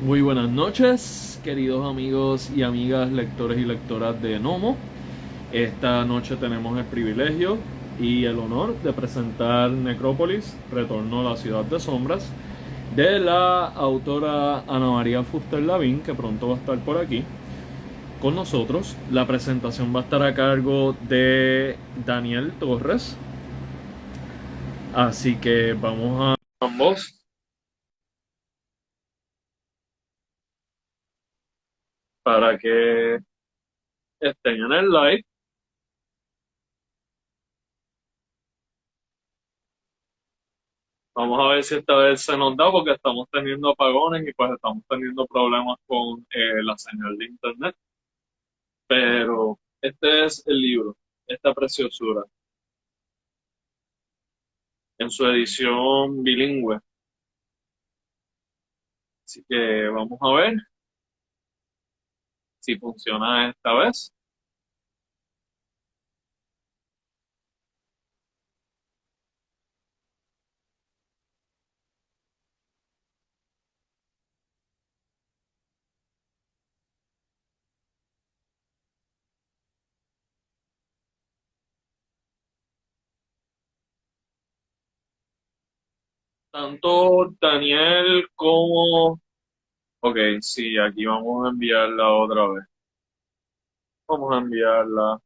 Muy buenas noches, queridos amigos y amigas, lectores y lectoras de Nomo. Esta noche tenemos el privilegio y el honor de presentar Necrópolis, Retorno a la Ciudad de Sombras, de la autora Ana María Fuster Lavín, que pronto va a estar por aquí con nosotros. La presentación va a estar a cargo de Daniel Torres, así que vamos a ambos para que estén en el live. Vamos a ver si esta vez se nos da porque estamos teniendo apagones y pues estamos teniendo problemas con la señal de internet. Pero este es el libro, esta preciosura, en su edición bilingüe. Así que vamos a ver si funciona esta vez. Tanto Daniel como... Ok, sí, aquí vamos a enviarla otra vez. Vamos a enviarla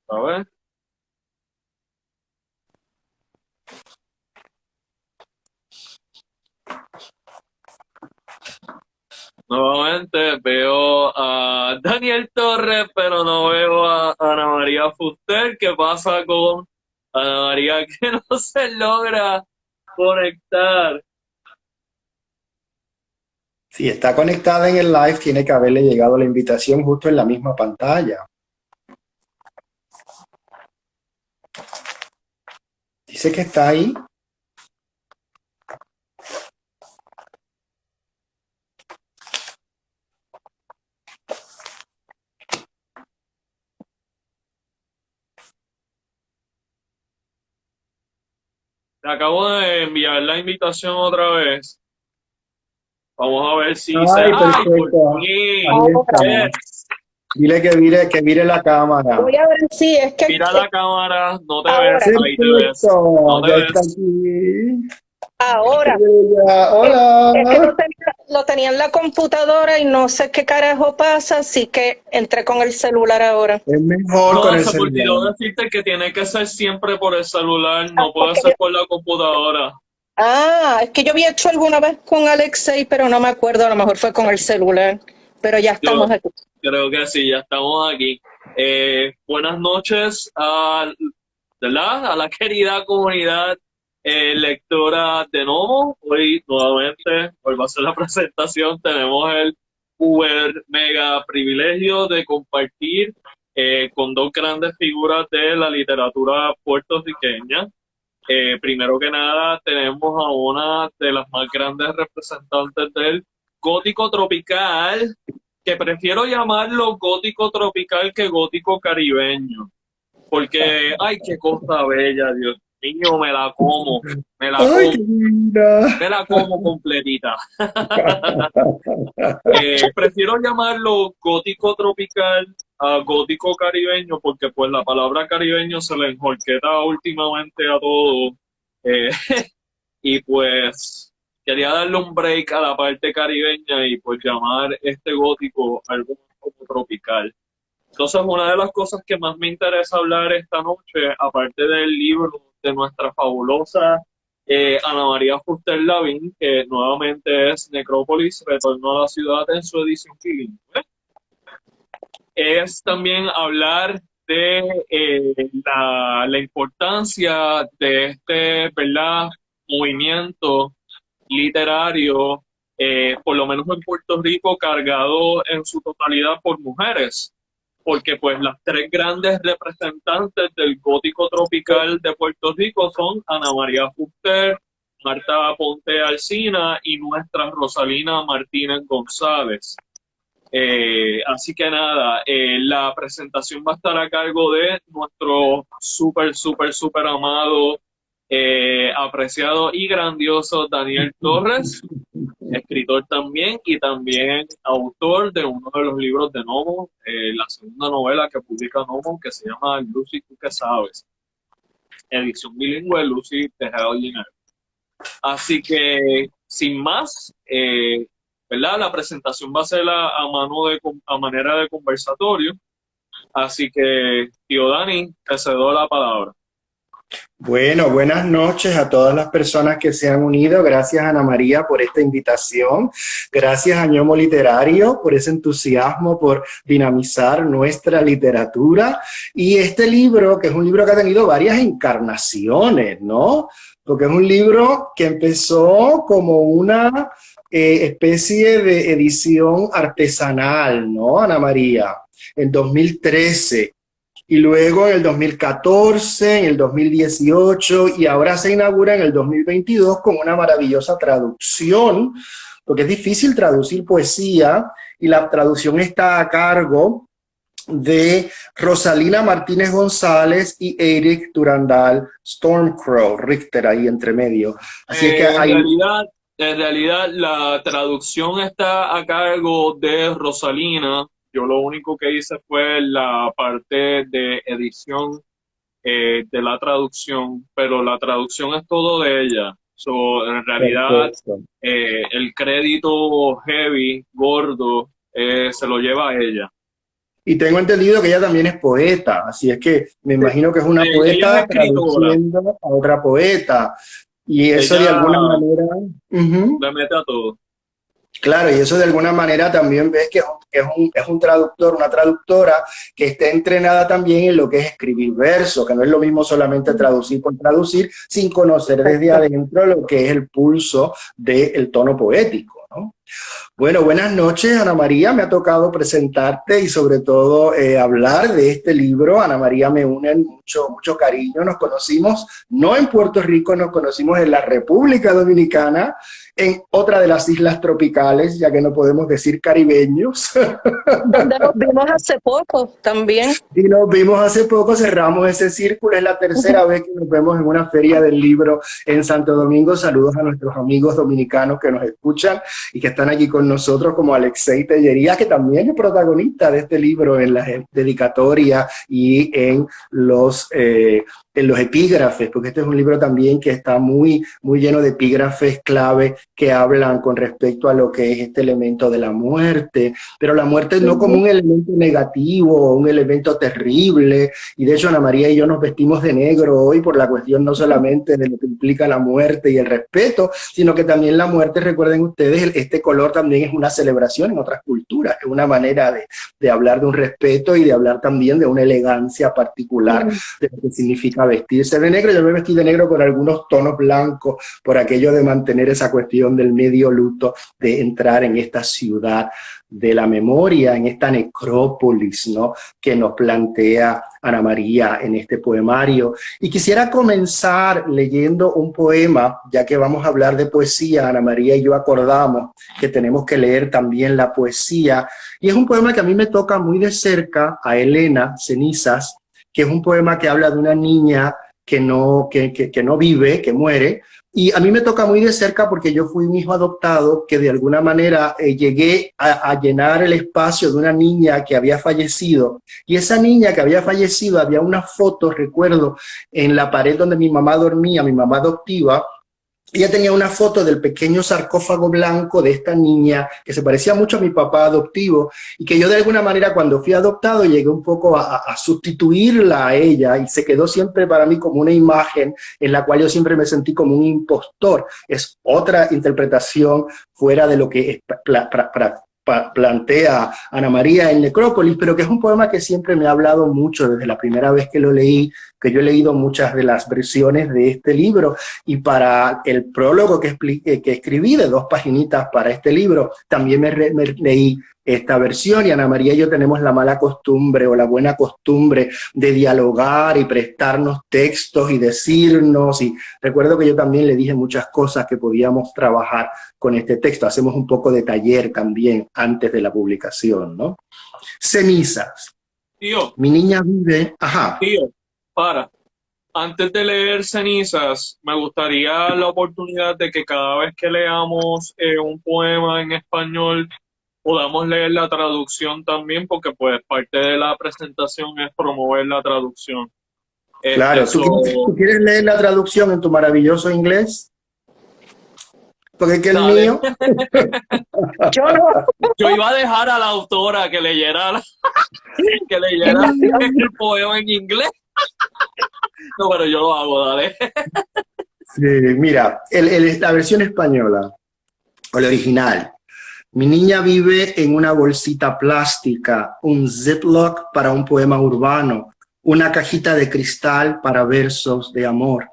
otra vez. Nuevamente veo a Daniel Torres, pero no veo a Ana María Fuster. ¿Qué pasa con Ana María que no se logra conectar? Si está conectada en el live, tiene que haberle llegado la invitación justo en la misma pantalla. Dice que está ahí. Le acabo de enviar la invitación otra vez. Vamos a ver si se... Ay, ¡Ay, por perfecto. fin! Ahí está. Ahora, Yes. Dile que mire la cámara. voy a ver si es que Mira la cámara, no te ves, ahora, ahí te ves. No Perfecto. te Ya está ves. aquí. Qué ahora, bella. es que Hola. lo tenía en la computadora y no sé qué carajo pasa, así que entré con el celular ahora. Es mejor con No, el se me celular. olvidó decirte que tiene que ser siempre por el celular, Ah, no puede ser por la computadora. es que yo había hecho alguna vez con Alexei, pero no me acuerdo, a lo mejor fue con el celular, pero ya Yo estamos aquí. creo que sí, ya estamos aquí. Buenas noches ¿verdad? A la querida comunidad lectora de Nomo. Hoy nuevamente, hoy va a ser la presentación, tenemos el uber mega privilegio de compartir con dos grandes figuras de la literatura puertorriqueña. Primero que nada, tenemos a una de las más grandes representantes del gótico tropical, que prefiero llamarlo gótico tropical que gótico caribeño, porque, ay, qué cosa bella, Dios mío, me la Ay, qué como, linda. me la como completita. Prefiero llamarlo gótico tropical a gótico caribeño, porque pues la palabra caribeño se le enjorqueta últimamente a todo. Eh, y pues quería darle un break a la parte caribeña y pues llamar este gótico algo más como tropical. Entonces, una de las cosas que más me interesa hablar esta noche, aparte del libro de nuestra fabulosa Ana María Fuster Lavín, que nuevamente es Necrópolis, Retorno a la Ciudad en su edición bilingüe, es también hablar de la importancia de este, ¿verdad?, movimiento literario, por lo menos en Puerto Rico, cargado en su totalidad por mujeres, porque pues las tres grandes representantes del gótico tropical de Puerto Rico son Ana María Fuster, Marta Ponte Alsina y nuestra Rosalina Martínez González. Así que nada, la presentación va a estar a cargo de nuestro súper, súper, súper amado apreciado y grandioso Daniel Torres, escritor también y también autor de uno de los libros de Nomo, la segunda novela que publica Nomo, que se llama Lucy, ¿tú qué sabes? Edición bilingüe, Lucy Tejada Linares. Así que, sin más, ¿verdad? La presentación va a ser a manera de conversatorio. Así que, tío Dani, te cedo la palabra. Bueno, buenas noches a todas las personas que se han unido. Gracias, Ana María, por esta invitación. Gracias a Ñomo Literario por ese entusiasmo por dinamizar nuestra literatura. Y este libro, que es un libro que ha tenido varias encarnaciones, ¿no? Porque es un libro que empezó como una especie de edición artesanal, ¿no, Ana María? En 2013. Y luego en el 2014, en el 2018 y ahora se inaugura en el 2022 con una maravillosa traducción, porque es difícil traducir poesía y la traducción está a cargo de Rosalina Martínez González y Eric Durandal Stormcrow, Richter ahí entre medio. Así es que hay... En realidad la traducción está a cargo de Rosalina. Yo lo único que hice fue la parte de edición de la traducción, pero la traducción es todo de ella. En realidad, el crédito heavy, gordo, se lo lleva a ella. Y tengo entendido que ella también es poeta, así es que me imagino que es una poeta traduciendo a otra poeta. Y eso ella de alguna manera... le mete a todo. Claro, y eso de alguna manera también ves que es un traductor, una traductora que está entrenada también en lo que es escribir versos, que no es lo mismo solamente traducir por traducir, sin conocer desde adentro lo que es el pulso del tono poético, ¿no? Bueno, buenas noches, Ana María. Me ha tocado presentarte y sobre todo hablar de este libro. Ana María me une mucho cariño. Nos conocimos no en Puerto Rico, nos conocimos en la República Dominicana, en otra de las islas tropicales, ya que no podemos decir caribeños. Donde nos vimos hace poco también. Y nos vimos hace poco, cerramos ese círculo. Es la tercera vez que nos vemos en una feria del libro en Santo Domingo. Saludos a nuestros amigos dominicanos que nos escuchan y que están aquí con nosotros, como Alexei Tellería, que también es protagonista de este libro en la dedicatoria y en los epígrafes, porque este es un libro también que está muy lleno de epígrafes clave que hablan con respecto a lo que es este elemento de la muerte, pero la muerte no como un elemento negativo, un elemento terrible, y de hecho Ana María y yo nos vestimos de negro hoy por la cuestión no solamente de lo que implica la muerte y el respeto, sino que también la muerte, recuerden ustedes, este color también es una celebración en otras culturas, es una manera de hablar de un respeto y de hablar también de una elegancia particular de lo que significa vestirse de negro. Yo me vestí de negro con algunos tonos blancos por aquello de mantener esa cuestión del medio luto, de entrar en esta ciudad de la memoria, en esta necrópolis, ¿no?, que nos plantea Ana María en este poemario. Y quisiera comenzar leyendo un poema, ya que vamos a hablar de poesía. Ana María y yo acordamos que tenemos que leer también la poesía, y es un poema que a mí me toca muy de cerca, a Elena Cenizas, que es un poema que habla de una niña que no vive, que muere, y a mí me toca muy de cerca porque yo fui un hijo adoptado que de alguna manera llegué a llenar el espacio de una niña que había fallecido, y esa niña que había fallecido, había una foto, recuerdo, en la pared donde mi mamá dormía, mi mamá adoptiva. Ella tenía una foto del pequeño sarcófago blanco de esta niña que se parecía mucho a mi papá adoptivo, y que yo de alguna manera cuando fui adoptado llegué un poco a sustituirla a ella, y se quedó siempre para mí como una imagen en la cual yo siempre me sentí como un impostor. Es otra interpretación fuera de lo que plantea Ana María en Necrópolis, pero que es un poema que siempre me ha hablado mucho desde la primera vez que lo leí, que yo he leído muchas de las versiones de este libro, y para el prólogo que escribí de 2 paginitas para este libro, también me leí esta versión, y Ana María y yo tenemos la mala costumbre o la buena costumbre de dialogar y prestarnos textos y decirnos, y recuerdo que yo también le dije muchas cosas que podíamos trabajar con este texto. Hacemos un poco de taller también antes de la publicación, ¿no? Cenizas. Tío. Mi niña vive... Ajá. Tío, para. antes de leer Cenizas, me gustaría la oportunidad de que cada vez que leamos un poema en español, podamos leer la traducción también, porque pues parte de la presentación es promover la traducción. Claro, ¿tú quieres leer la traducción en tu maravilloso inglés? Porque es que el Dale. mío... Yo no. Yo iba a dejar a la autora que leyera, el poema en inglés. No, pero yo lo hago, dale. Sí, mira, la versión española, o el original. Mi niña vive en una bolsita plástica, un Ziploc para un poema urbano, una cajita de cristal para versos de amor.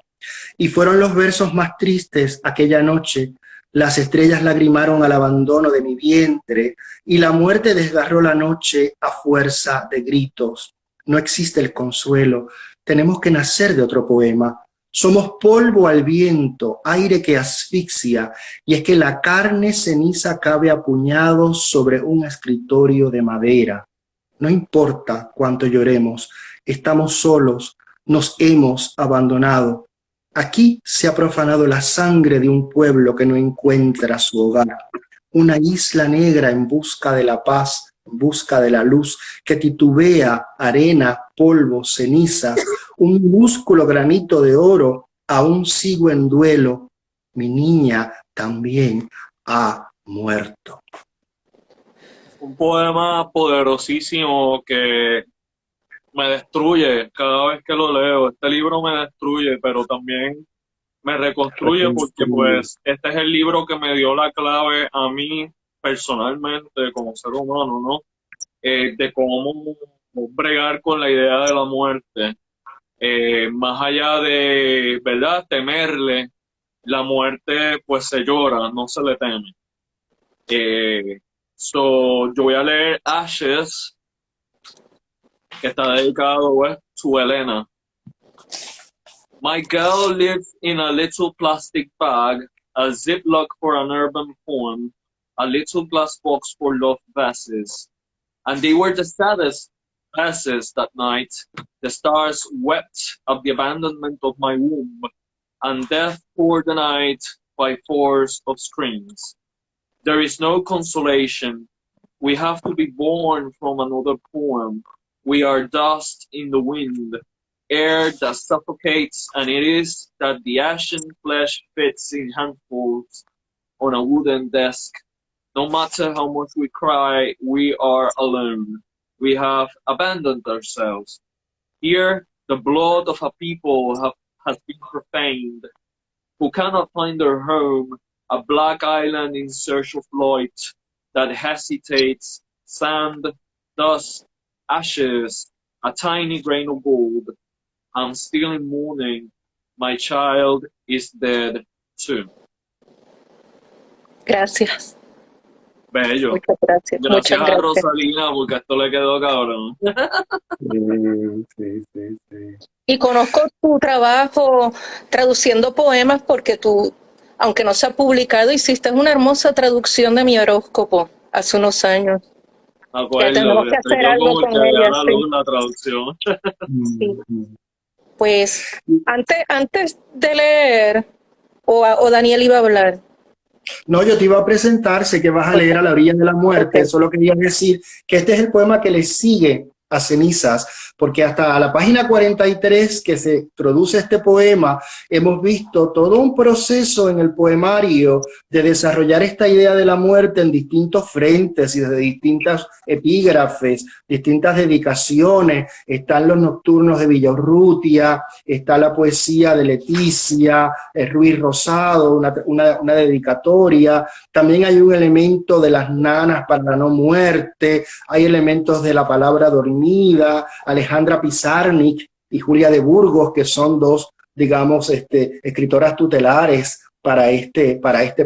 Y fueron los versos más tristes aquella noche. Las estrellas lagrimaron al abandono de mi vientre y la muerte desgarró la noche a fuerza de gritos. No existe el consuelo. Tenemos que nacer de otro poema. Somos polvo al viento, aire que asfixia, y es que la carne ceniza cabe a puñados sobre un escritorio de madera. No importa cuánto lloremos, estamos solos, nos hemos abandonado. Aquí se ha profanado la sangre de un pueblo que no encuentra su hogar, una isla negra en busca de la paz, en busca de la luz, que titubea arena, polvo, cenizas, un minúsculo granito de oro. Aún sigo en duelo, mi niña también ha muerto. Un poema poderosísimo que me destruye cada vez que lo leo. Este libro me destruye, pero también me reconstruye, porque pues este es el libro que me dio la clave a mí personalmente como ser humano, ¿no? De cómo bregar con la idea de la muerte. Más allá de, ¿verdad?, temerle, la muerte pues se llora, no se le teme. Yo voy a leer Ashes, que está dedicado pues, to Elena. My girl lives in a little plastic bag, a Ziploc for an urban poem, a little glass box for love vases. And they were the saddest vases that night. The stars wept at the abandonment of my womb, and death poured the night by force of screams. There is no consolation. We have to be born from another poem. We are dust in the wind, air that suffocates, and it is that the ashen flesh fits in handfuls on a wooden desk. No matter how much we cry, we are alone. We have abandoned ourselves. Here, the blood of a people has been profaned, who cannot find their home, a black island in search of light that hesitates, sand, dust, ashes, a tiny grain of gold. I'm still in mourning. My child is dead too. Gracias. Bello. Muchas gracias. Gracias Muchas a gracias. Rosalina, porque esto le quedó cabrón. Sí. Y conozco tu trabajo traduciendo poemas porque tú, aunque no se ha publicado, hiciste una hermosa traducción de mi horóscopo hace unos años. Ya tenemos que hacer algo con ella. Sí. La traducción. Sí. Pues antes de leer, o Daniel iba a hablar. No, yo te iba a presentar, sé que vas a leer A la orilla de la muerte, solo quería decir que este es el poema que le sigue a Cenizas, porque hasta la página 43 que se introduce este poema, hemos visto todo un proceso en el poemario de desarrollar esta idea de la muerte en distintos frentes y desde distintas epígrafes, distintas dedicaciones. Están los nocturnos de Villaurrutia, está la poesía de Leticia Ruiz Rosado, una dedicatoria. También hay un elemento de las nanas para la no muerte, hay elementos de la palabra dormida, Alejandra Pizarnik y Julia de Burgos, que son dos, digamos, escritoras tutelares para este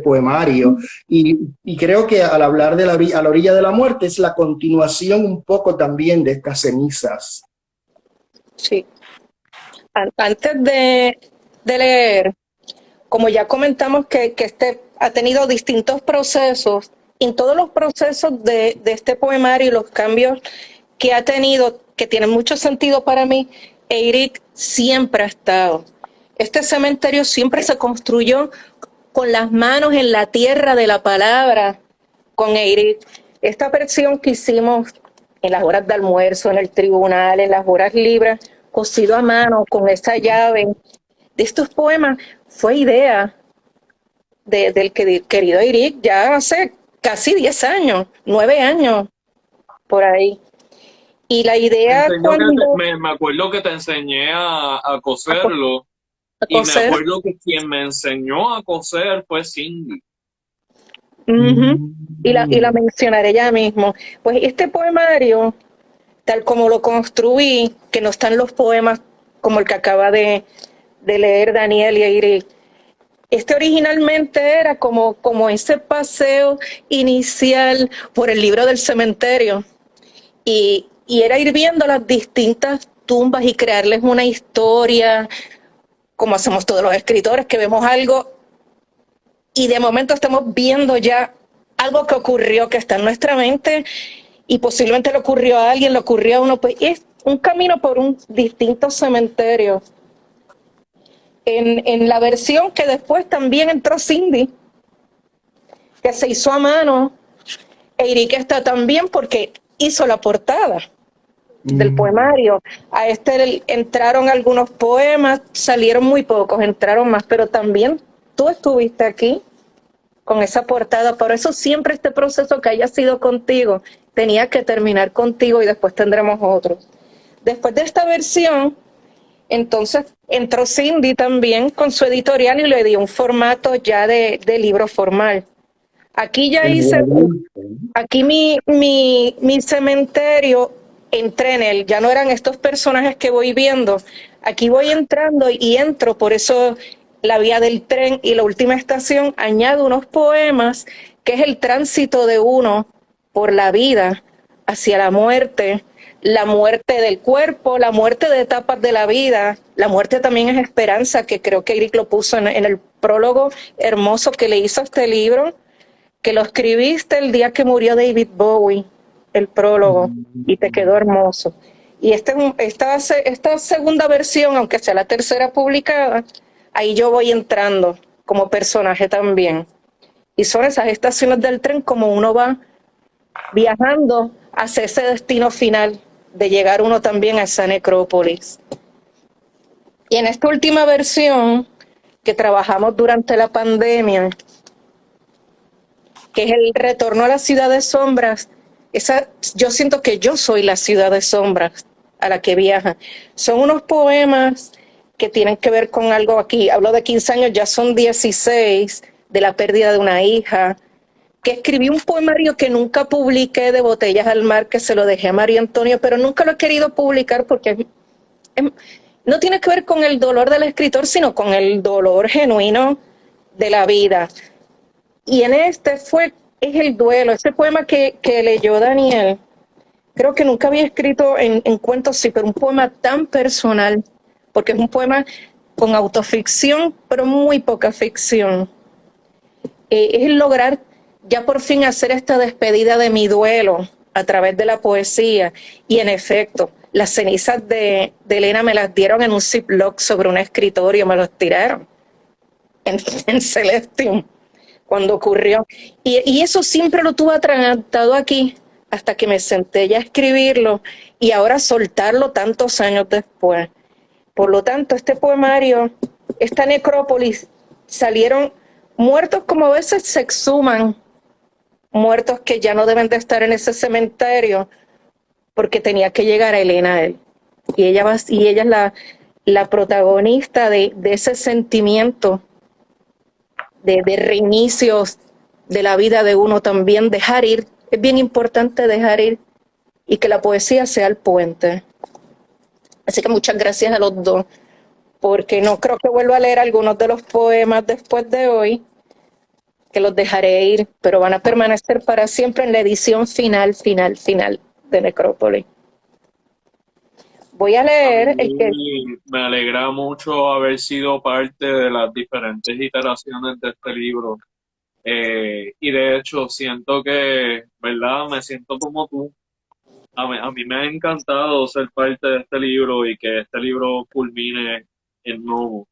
poemario. Y creo que al hablar de A la orilla de la muerte es la continuación un poco también de estas Cenizas. Sí. Antes de leer, como ya comentamos que este ha tenido distintos procesos, en todos los procesos de este poemario y los cambios que ha tenido, que tienen mucho sentido para mí, Eric siempre ha estado. Este cementerio siempre se construyó con las manos en la tierra de la palabra, con Eric. Esta versión que hicimos en las horas de almuerzo, en el tribunal, en las horas libres, cosido a mano, con esa llave, de estos poemas, fue idea del querido Eric ya hace casi 10 años, 9 años, por ahí. Y la idea me acuerdo que te enseñé a coserlo, y me acuerdo que quien me enseñó a coser fue Cindy. Y la mencionaré ya mismo. Pues este poemario, tal como lo construí, que no están los poemas como el que acaba de leer Daniel y Eric. Este originalmente era como ese paseo inicial por el libro del cementerio. Y era ir viendo las distintas tumbas y crearles una historia, como hacemos todos los escritores, que vemos algo y de momento estamos viendo ya algo que ocurrió, que está en nuestra mente y posiblemente le ocurrió a alguien, le ocurrió a uno, pues es un camino por un distinto cementerio. En la versión que después también entró Cindy, que se hizo a mano, Eric está también porque hizo la portada del poemario. A este entraron algunos poemas, salieron muy pocos, entraron más, pero también tú estuviste aquí con esa portada. Por eso siempre este proceso que haya sido contigo tenía que terminar contigo y después tendremos otro. Después de esta versión, entonces entró Cindy también con su editorial y le dio un formato ya de libro formal. Aquí ya hice, aquí mi cementerio, entré en él, ya no eran estos personajes que voy viendo, aquí voy entrando y entro, por eso la vía del tren y la última estación añado unos poemas, que es el tránsito de uno por la vida hacia la muerte del cuerpo, la muerte de etapas de la vida, la muerte también es esperanza, que creo que Eric lo puso en el prólogo hermoso que le hizo a este libro, que lo escribiste el día que murió David Bowie, el prólogo, y te quedó hermoso. Y esta segunda versión, aunque sea la tercera publicada, ahí yo voy entrando como personaje también. Y son esas estaciones del tren como uno va viajando hacia ese destino final de llegar uno también a esa necrópolis. Y en esta última versión que trabajamos durante la pandemia, que es el retorno a la ciudad de sombras, yo siento que yo soy la ciudad de sombras a la que viaja. Son unos poemas que tienen que ver con algo aquí. Hablo de 15 años, ya son 16, de la pérdida de una hija, que escribí un poemario que nunca publiqué de Botellas al Mar, que se lo dejé a María Antonio, pero nunca lo he querido publicar porque no tiene que ver con el dolor del escritor, sino con el dolor genuino de la vida. Y en es el duelo, ese poema que leyó Daniel, creo que nunca había escrito en cuentos, sí, pero un poema tan personal, porque es un poema con autoficción, pero muy poca ficción. Es el lograr ya por fin hacer esta despedida de mi duelo a través de la poesía. Y en efecto, las cenizas de Elena me las dieron en un ziploc sobre un escritorio, me los tiraron en Celestium cuando ocurrió. Y eso siempre lo tuve atragantado aquí hasta que me senté ya a escribirlo y ahora soltarlo tantos años después. Por lo tanto, este poemario, esta necrópolis, salieron muertos como a veces se exhuman, muertos que ya no deben de estar en ese cementerio, porque tenía que llegar a Elena a él. Y ella es la protagonista de ese sentimiento de reinicios de la vida de uno también, dejar ir. Es bien importante dejar ir y que la poesía sea el puente. Así que muchas gracias a los dos, porque no creo que vuelva a leer algunos de los poemas después de hoy, que los dejaré ir, pero van a permanecer para siempre en la edición final de Necrópolis. Voy a leer Me alegra mucho haber sido parte de las diferentes iteraciones de este libro. Y de hecho siento que, ¿verdad? Me siento como tú. A mí me ha encantado ser parte de este libro y que este libro culmine en Nomo.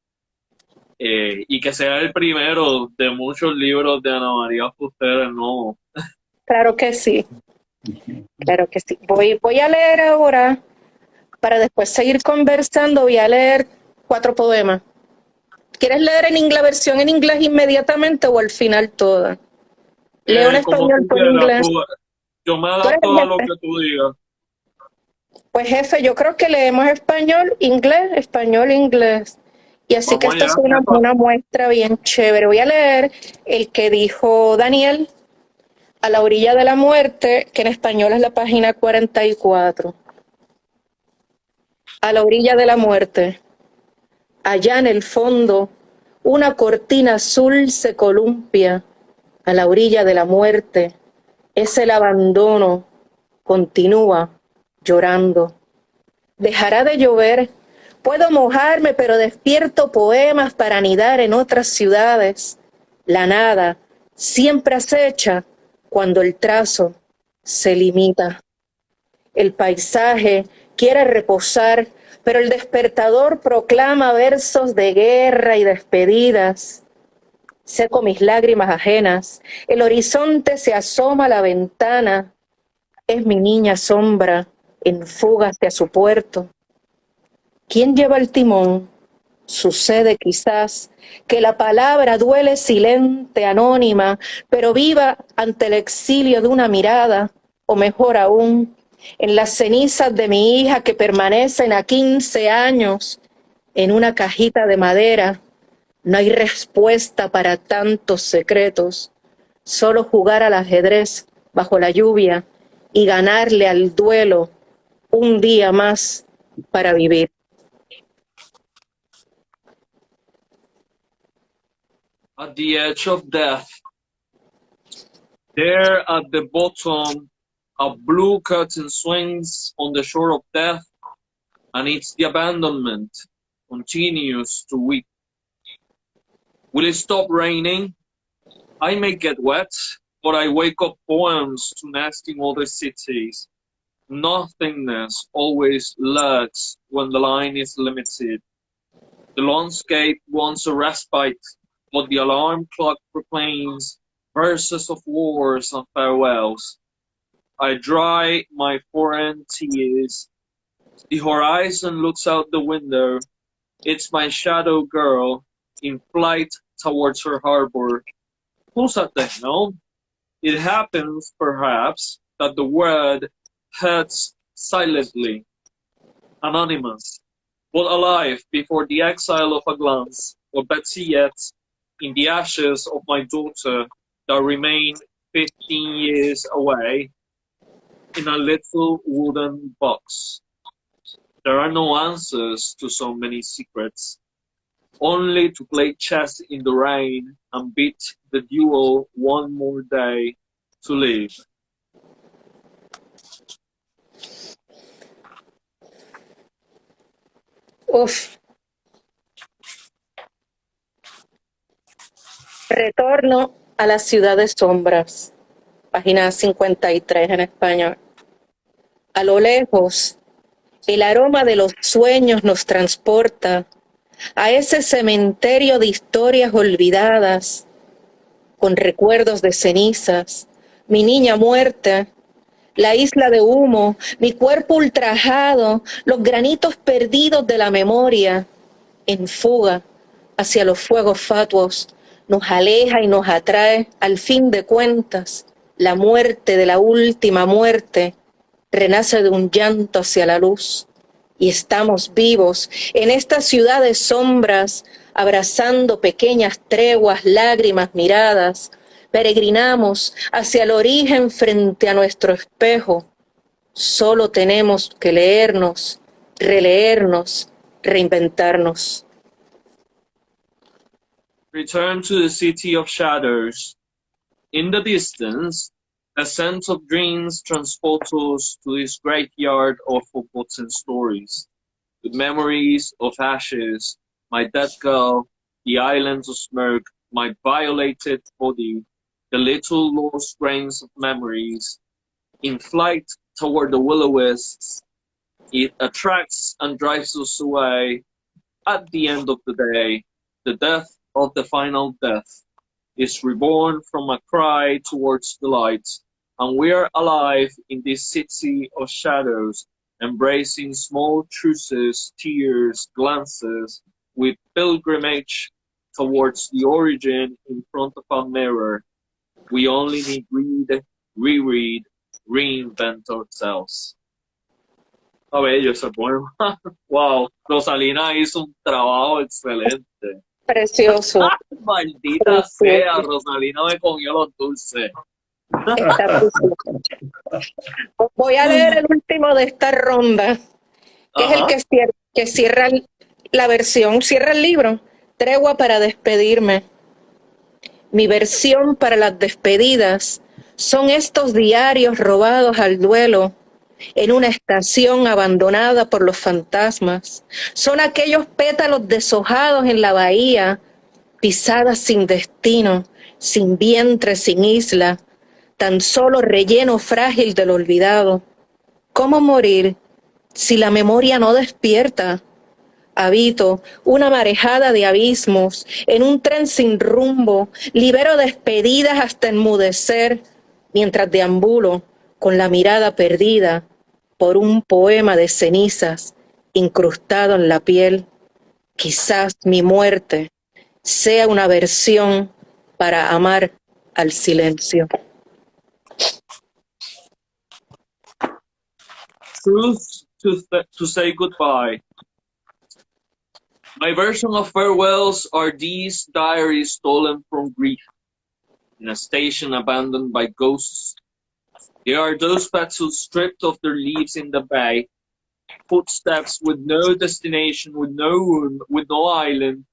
Y que sea el primero de muchos libros de Ana María Fuster en Nomo. Claro que sí, claro que sí. Voy a leer ahora, para después seguir conversando, voy a leer 4 poemas. ¿Quieres leer la versión en inglés inmediatamente o al final toda? Leo en Como español, tú tú en quieras, inglés. yo me ¿Tú eres adapto el a lo jefe? que tú digas. Pues jefe, yo creo que leemos español, inglés. Y así que Vamos esta allá, es jefa. una muestra bien chévere. Voy a leer el que dijo Daniel, A la orilla de la muerte, que en español es la página 44. A la orilla de la muerte. Allá en el fondo, una cortina azul se columpia. A la orilla de la muerte. Es el abandono. Continúa llorando. Dejará de llover. Puedo mojarme, pero despierto poemas para anidar en otras ciudades. La nada siempre acecha cuando el trazo se limita. El paisaje quiere reposar, pero el despertador proclama versos de guerra y despedidas. Seco mis lágrimas ajenas. El horizonte se asoma a la ventana. Es mi niña sombra en fuga hacia su puerto. ¿Quién lleva el timón? Sucede quizás que la palabra duele silente, anónima, pero viva ante el exilio de una mirada, o mejor aún, en las cenizas de mi hija que permanecen a 15 años en una cajita de madera. No hay respuesta para tantos secretos, solo jugar al ajedrez bajo la lluvia y ganarle al duelo un día más para vivir. At the edge of death, there at the bottom, a blue curtain swings on the shore of death, and it's the abandonment continues to weep. Will it stop raining? I may get wet, but I wake up poems to nest in other cities. Nothingness always lurks when the line is limited. The landscape wants a respite, but the alarm clock proclaims verses of wars and farewells. I dry my foreign tears. The horizon looks out the window. It's my shadow girl in flight towards her harbor. Who's at the helm? It happens, perhaps, that the word hurts silently, anonymous, but alive before the exile of a glance, or better yet, in the ashes of my daughter that remain 15 years away in a little wooden box. There are no answers to so many secrets, only to play chess in the rain and beat the duel one more day to live. Uf. Retorno a la ciudad de sombras, página 53 en español. A lo lejos, el aroma de los sueños nos transporta a ese cementerio de historias olvidadas, con recuerdos de cenizas, mi niña muerta, la isla de humo, mi cuerpo ultrajado, los granitos perdidos de la memoria, en fuga hacia los fuegos fatuos, nos aleja y nos atrae, al fin de cuentas, la muerte de la última muerte, renace de un llanto hacia la luz, y estamos vivos en esta ciudad de sombras, abrazando pequeñas treguas, lágrimas, miradas, peregrinamos hacia el origen frente a nuestro espejo. Solo tenemos que leernos, releernos, reinventarnos. Return to the city of shadows. In the distance, a sense of dreams transports us to this graveyard of forgotten stories, with memories of ashes, my dead girl, the islands of smoke, my violated body, the little lost grains of memories, in flight toward the will-o-wisps. It attracts and drives us away. At the end of the day, the death of the final death is reborn from a cry towards the light, and we are alive in this city of shadows, embracing small truces, tears, glances, with pilgrimage towards the origin in front of a mirror. We only need read, reread, reinvent ourselves. A bello ese poema. Wow, Rosalina hizo un trabajo excelente. Precioso. ¡Ah, maldita sea! Rosalina me comió los dulces. Está precioso. Voy a leer el último de esta ronda, que es el que cierra la versión, cierra el libro. Tregua para despedirme. Mi versión para las despedidas son estos diarios robados al duelo en una estación abandonada por los fantasmas. Son aquellos pétalos deshojados en la bahía, pisadas sin destino, sin vientre, sin isla, tan solo relleno frágil del olvidado. ¿Cómo morir si la memoria no despierta? Habito una marejada de abismos en un tren sin rumbo, libero despedidas hasta enmudecer, mientras deambulo con la mirada perdida por un poema de cenizas incrustado en la piel. Quizás mi muerte sea una versión para amar al silencio. Truth to say goodbye. My version of farewells are these diaries stolen from grief, in a station abandoned by ghosts. They are those petals stripped of their leaves in the bay, footsteps with no destination, with no room, with no island,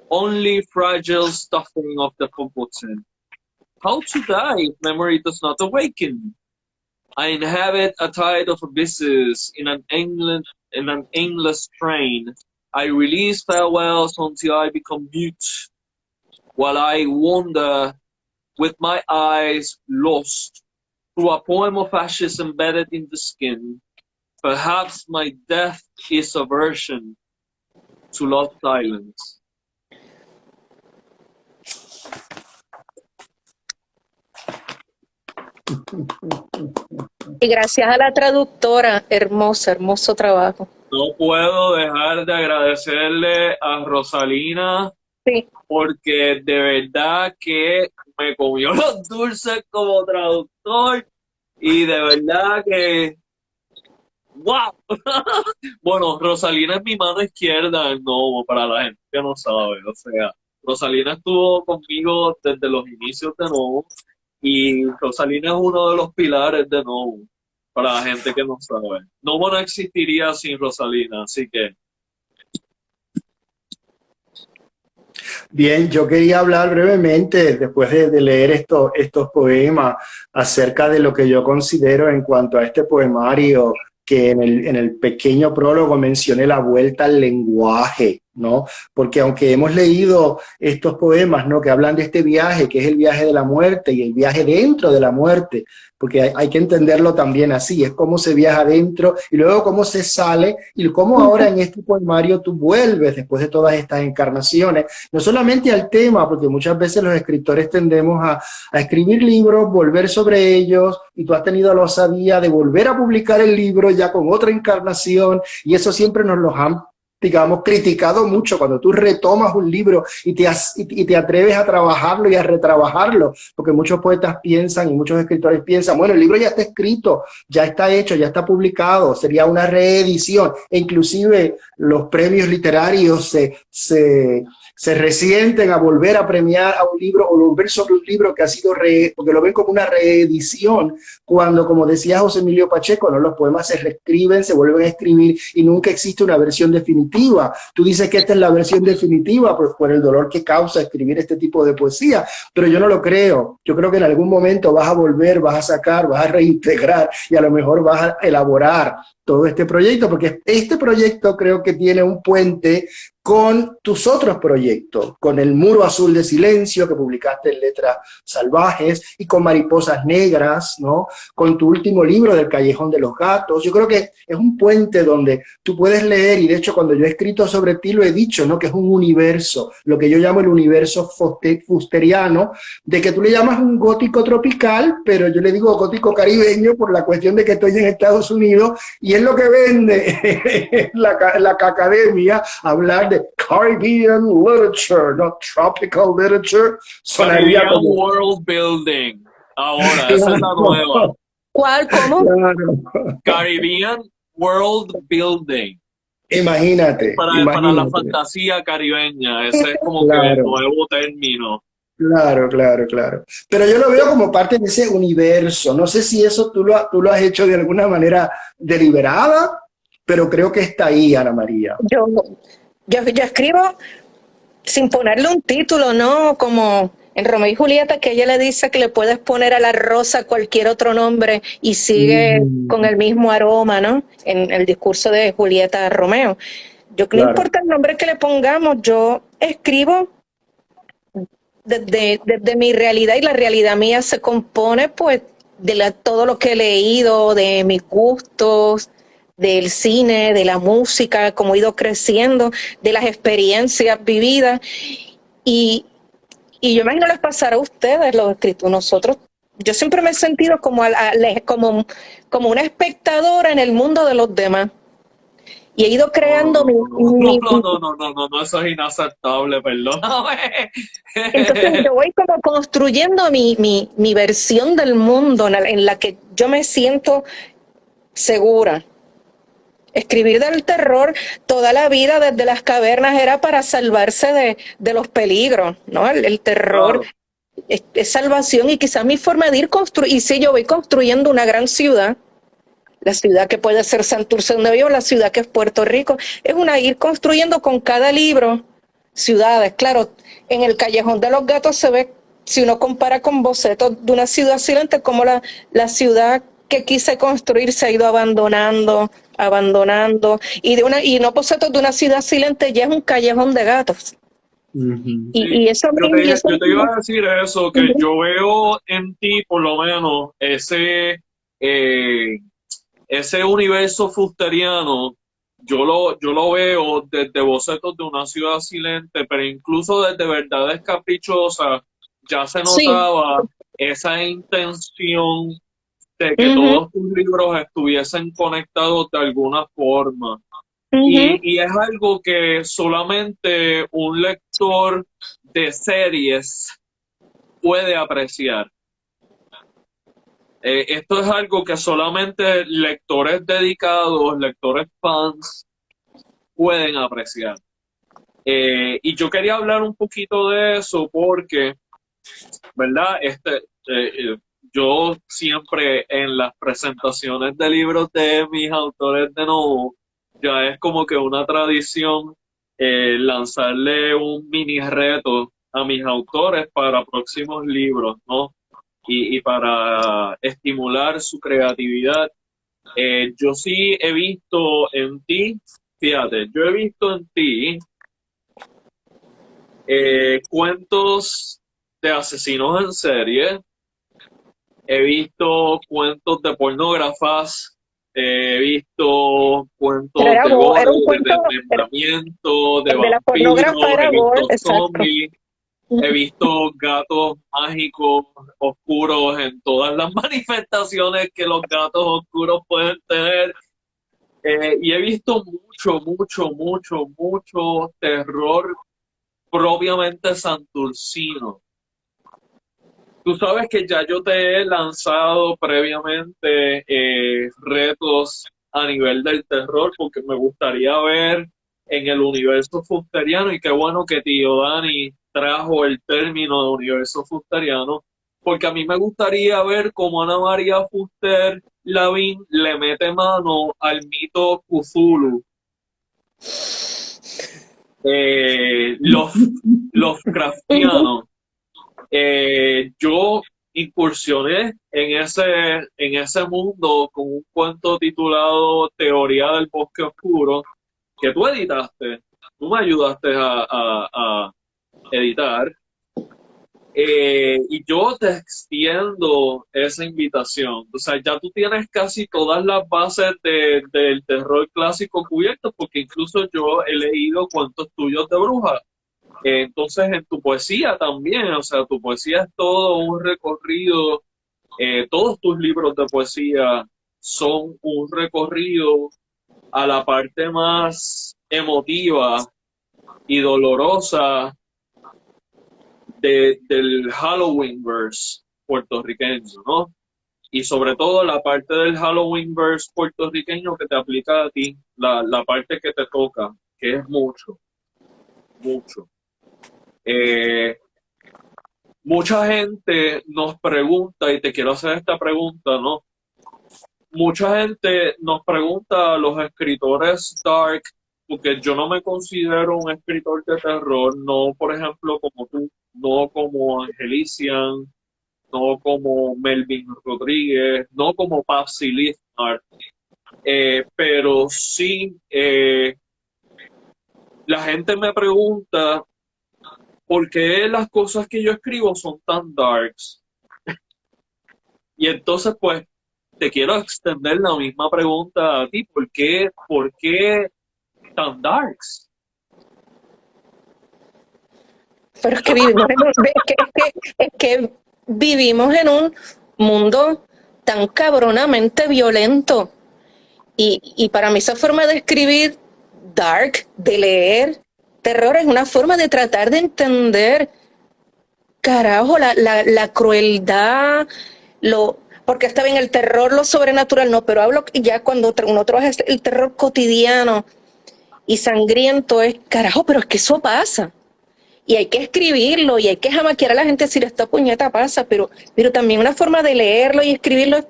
only fragile stuffing of the forgotten. How to die if memory does not awaken? I inhabit a tide of abysses in an aimless train. I release farewells until I become mute, while I wander with my eyes lost through a poem of ashes embedded in the skin. Perhaps my death is a version to lost silence. Y gracias a la traductora, hermoso trabajo. No puedo dejar de agradecerle a Rosalina, sí, porque de verdad que me comió los dulces como traductor y de verdad que ¡wow! Bueno, Rosalina es mi mano izquierda en Novo, para la gente que no sabe. O sea, Rosalina estuvo conmigo desde los inicios de Novo y Rosalina es uno de los pilares de Novo, para la gente que no sabe. Novo no existiría sin Rosalina, así que... Bien, yo quería hablar brevemente, después de leer estos poemas, acerca de lo que yo considero en cuanto a este poemario, que en el pequeño prólogo mencioné la vuelta al lenguaje, ¿no? Porque aunque hemos leído estos poemas, ¿no?, que hablan de este viaje, que es el viaje de la muerte y el viaje dentro de la muerte, porque hay que entenderlo también así, es cómo se viaja dentro y luego cómo se sale y cómo ahora en este poemario tú vuelves después de todas estas encarnaciones, no solamente al tema, porque muchas veces los escritores tendemos a escribir libros, volver sobre ellos, y tú has tenido la osadía de volver a publicar el libro ya con otra encarnación, y eso siempre nos lo han, digamos, criticado mucho cuando tú retomas un libro y te atreves a trabajarlo y a retrabajarlo, porque muchos poetas piensan y muchos escritores piensan, bueno, el libro ya está escrito, ya está hecho, ya está publicado, sería una reedición, e inclusive los premios literarios se resienten a volver a premiar a un libro o volver sobre un libro que ha sido porque lo ven como una reedición, cuando, como decía José Emilio Pacheco, ¿no?, los poemas se reescriben, se vuelven a escribir y nunca existe una versión definitiva. Tú dices que esta es la versión definitiva por el dolor que causa escribir este tipo de poesía, pero yo no lo creo. Yo creo que en algún momento vas a volver, vas a sacar, vas a reintegrar y a lo mejor vas a elaborar todo este proyecto, porque este proyecto creo que tiene un puente con tus otros proyectos, con El Muro Azul de Silencio, que publicaste en Letras Salvajes, y con Mariposas Negras, ¿no? Con tu último libro, Del Callejón de los Gatos. Yo creo que es un puente donde tú puedes leer, y de hecho cuando yo he escrito sobre ti lo he dicho, ¿no? Que es un universo, lo que yo llamo el universo fusteriano, de que tú le llamas un gótico tropical, pero yo le digo gótico caribeño por la cuestión de que estoy en Estados Unidos, y es lo que vende la academia, hablar de Caribbean literature, not tropical literature. Caribbean world building. Ahora, esa es la nueva. ¿Cuál? ¿Cómo? Claro. Caribbean world building. Imagínate, para la fantasía caribeña, ese es como que el nuevo término. Claro, claro, claro. Pero yo lo veo como parte de ese universo. No sé si eso tú lo has hecho de alguna manera deliberada, pero creo que está ahí, Ana María. Yo escribo sin ponerle un título, ¿no? Como en Romeo y Julieta, que ella le dice que le puedes poner a la rosa cualquier otro nombre y sigue con el mismo aroma, ¿no? En el discurso de Julieta a Romeo. No importa el nombre que le pongamos, yo escribo desde mi realidad, y la realidad mía se compone pues de todo lo que he leído, de mis gustos, del cine, de la música, como he ido creciendo, de las experiencias vividas. Y yo imagino les pasará a ustedes, los escritos, nosotros. Yo siempre me he sentido como una espectadora en el mundo de los demás. Y he ido creando No, eso es inaceptable, perdón. Entonces yo voy como construyendo mi versión del mundo en la que yo me siento segura. Escribir del terror toda la vida desde las cavernas era para salvarse de los peligros, ¿no? El terror es salvación, y quizás mi forma de ir construyendo, y si yo voy construyendo una gran ciudad, la ciudad que puede ser Santurce donde vivo, la ciudad que es Puerto Rico, es ir construyendo con cada libro ciudades. Claro, en El Callejón de los Gatos se ve, si uno compara con bocetos de una ciudad silente, como la ciudad que quise construir se ha ido abandonando, y no bocetos de una ciudad silente, ya es un callejón de gatos. Y eso yo te iba a decir eso, que yo veo en ti por lo menos ese universo fusteriano. Yo lo veo desde bocetos de una ciudad silente, pero incluso desde Verdades Caprichosas ya se notaba esa intención de que todos tus libros estuviesen conectados de alguna forma. Y es algo que solamente un lector de series puede apreciar. Esto es algo que solamente lectores dedicados, lectores fans, pueden apreciar. Y yo quería hablar un poquito de eso porque, ¿verdad? Yo siempre en las presentaciones de libros de mis autores de nuevo, ya es como que una tradición lanzarle un mini reto a mis autores para próximos libros, ¿no? Y para estimular su creatividad. Yo sí he visto en ti, fíjate, yo he visto en ti cuentos de asesinos en serie, he visto cuentos de pornógrafas, he visto cuentos de gore, de desmembramiento, de vampiros, he visto zombies. He visto gatos mágicos oscuros en todas las manifestaciones que los gatos oscuros pueden tener. Y he visto mucho terror propiamente santurcino. Tú sabes que ya yo te he lanzado previamente retos a nivel del terror, porque me gustaría ver en el universo fusteriano, y qué bueno que tío Dani trajo el término de universo fusteriano, porque a mí me gustaría ver cómo Ana María Fuster Lavín le mete mano al mito Cthulhu. Los Lovecraftianos. Yo incursioné en ese mundo con un cuento titulado Teoría del Bosque Oscuro, que tú editaste, tú me ayudaste a editar. Y yo te extiendo esa invitación. O sea, ya tú tienes casi todas las bases del terror clásico cubiertas, porque incluso yo he leído cuentos tuyos de brujas. Entonces, en tu poesía también, o sea, tu poesía es todo un recorrido, todos tus libros de poesía son un recorrido a la parte más emotiva y dolorosa del Halloweenverse puertorriqueño, ¿no? Y sobre todo la parte del Halloweenverse puertorriqueño que te aplica a ti, la parte que te toca, que es mucho, mucho. Mucha gente nos pregunta, y te quiero hacer esta pregunta, ¿no? Mucha gente nos pregunta a los escritores dark, porque yo no me considero un escritor de terror, no, por ejemplo, como tú, no como Angelician, no como Melvin Rodríguez, no como Patsy Liznard, pero sí, la gente me pregunta por qué las cosas que yo escribo son tan darks. Y entonces, pues, te quiero extender la misma pregunta a ti. ¿Por qué tan darks? Pero es que vivimos en un mundo tan cabronamente violento. Y para mí esa forma de escribir dark, de leer terror, es una forma de tratar de entender, carajo, la crueldad, porque está bien el terror, lo sobrenatural, no, pero hablo ya cuando uno trabaja el terror cotidiano y sangriento, es carajo, pero es que eso pasa. Y hay que escribirlo y hay que jamaquear a la gente decir esta puñeta pasa, pero también una forma de leerlo y escribirlo es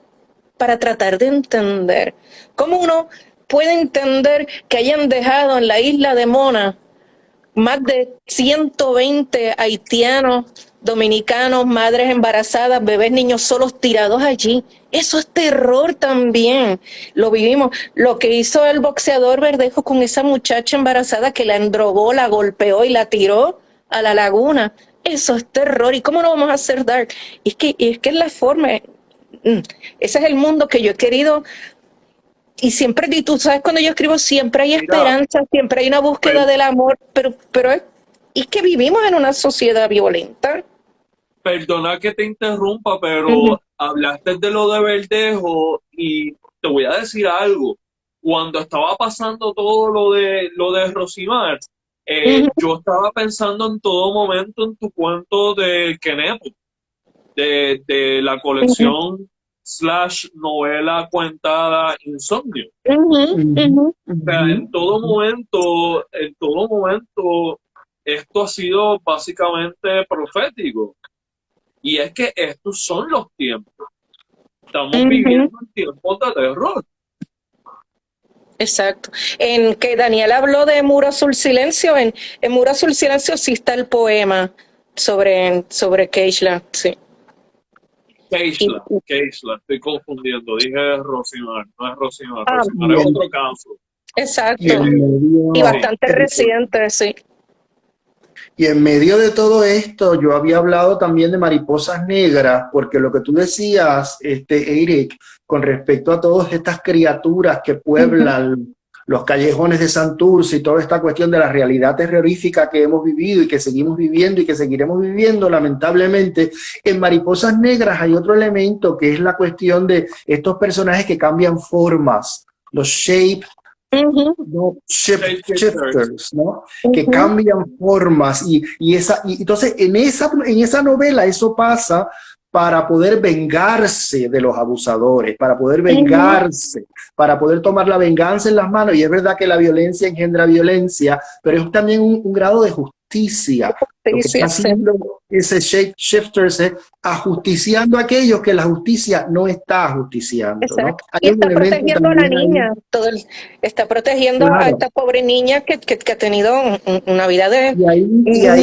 para tratar de entender. ¿Cómo uno puede entender que hayan dejado en la isla de Mona más de 120 haitianos, dominicanos, madres embarazadas, bebés, niños solos tirados allí? Eso es terror también. Lo vivimos. Lo que hizo el boxeador Verdejo con esa muchacha embarazada que la endrogó, la golpeó y la tiró a la laguna. Eso es terror. ¿Y cómo no vamos a hacer dark? Es que es la forma. Ese es el mundo que yo he querido. Y siempre, y tú sabes, cuando yo escribo, siempre hay esperanza, siempre hay una búsqueda del amor, pero es que vivimos en una sociedad violenta. Perdona que te interrumpa, pero hablaste de lo de Verdejo y te voy a decir algo. Cuando estaba pasando todo lo de Rosimar, yo estaba pensando en todo momento en tu cuento de Kenepo, de la colección / novela cuentada Insomnio. O sea, en todo momento, esto ha sido básicamente profético. Y es que estos son los tiempos. Estamos viviendo en tiempos de terror. Exacto. En que Daniel habló de Muro Azul Silencio, en Muro Azul Silencio sí está el poema sobre Keishla, sí. Keishla, estoy confundiendo, dije Rosimar, no es Rosimar, Rosimar es otro caso. Exacto, y bastante reciente, sí. Y en medio de todo esto, yo había hablado también de Mariposas Negras, porque lo que tú decías, Eric, con respecto a todas estas criaturas que pueblan los callejones de Santurce y toda esta cuestión de la realidad terrorífica que hemos vivido y que seguimos viviendo y que seguiremos viviendo, lamentablemente, en Mariposas Negras hay otro elemento que es la cuestión de estos personajes que cambian formas, los shapeshifters, ¿no? Que cambian formas y entonces en esa novela eso pasa para poder vengarse de los abusadores, para poder vengarse, para poder tomar la venganza en las manos. Y es verdad que la violencia engendra violencia, pero es también un grado de justicia justicia. Lo que Sí, está sí. haciendo ese shapeshifter es ajusticiando a aquellos que la justicia no está ajusticiando, ¿no? Exacto. Hay Y un está elemento protegiendo a la también ahí, niña, está protegiendo a claro. esta pobre niña que ha tenido una vida de Y ahí miedo.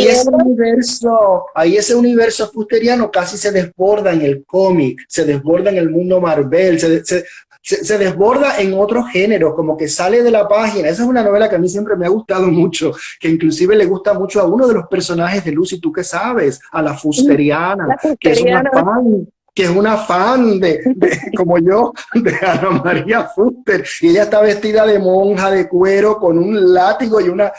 ahí ese universo fusteriano casi se desborda en el cómic, se desborda en el mundo Marvel, se desborda en otros géneros, como que sale de la página. Esa es una novela que a mí siempre me ha gustado mucho, que inclusive le gusta mucho a uno de los personajes de Lucy, ¿tú qué sabes? A la fusteriana, La que es una fusteriana. fan. Que es una fan como yo, de Ana María Fuster, y ella está vestida de monja de cuero con un látigo y una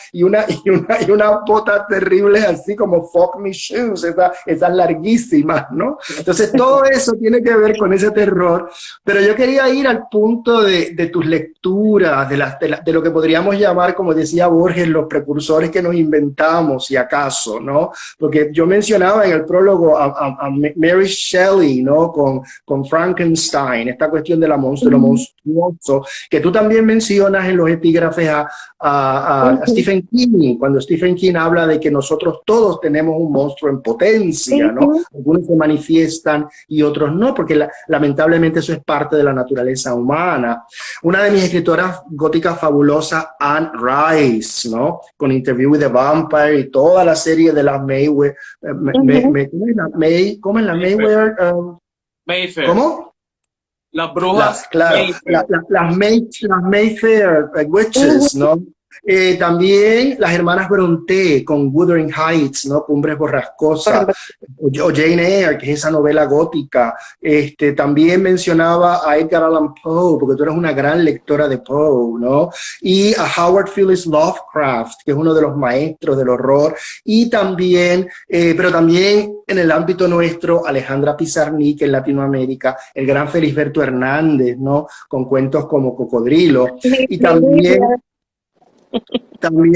botas terribles, así como fuck me shoes, esas larguísimas, ¿no? Entonces todo eso tiene que ver con ese terror, pero yo quería ir al punto de tus lecturas, de lo que podríamos llamar, como decía Borges, los precursores que nos inventamos, si acaso, ¿no? Porque yo mencionaba en el prólogo a Mary Shelley, ¿no? Con Frankenstein, esta cuestión de lo monstruoso, que tú también mencionas en los epígrafes a Stephen King, cuando Stephen King habla de que nosotros todos tenemos un monstruo en potencia, ¿no? Algunos se manifiestan y otros no, porque lamentablemente eso es parte de la naturaleza humana. Una de mis escritoras góticas fabulosas, Anne Rice, ¿no? Con Interview with the Vampire y toda la serie de las Mayweather, ¿cómo es la Mayweather? Mayfair. ¿Cómo? Las brujas Claro, Mayfair. las Mayfair Witches, ¿no? También las hermanas Brontë con Wuthering Heights, ¿no? Cumbres Borrascosas, o Jane Eyre, que es esa novela gótica. También mencionaba a Edgar Allan Poe, porque tú eres una gran lectora de Poe, ¿no? Y a Howard Phillips Lovecraft, que es uno de los maestros del horror. Y también, pero también en el ámbito nuestro, Alejandra Pizarnik en Latinoamérica, el gran Felisberto Hernández, ¿no? Con cuentos como Cocodrilo. Y también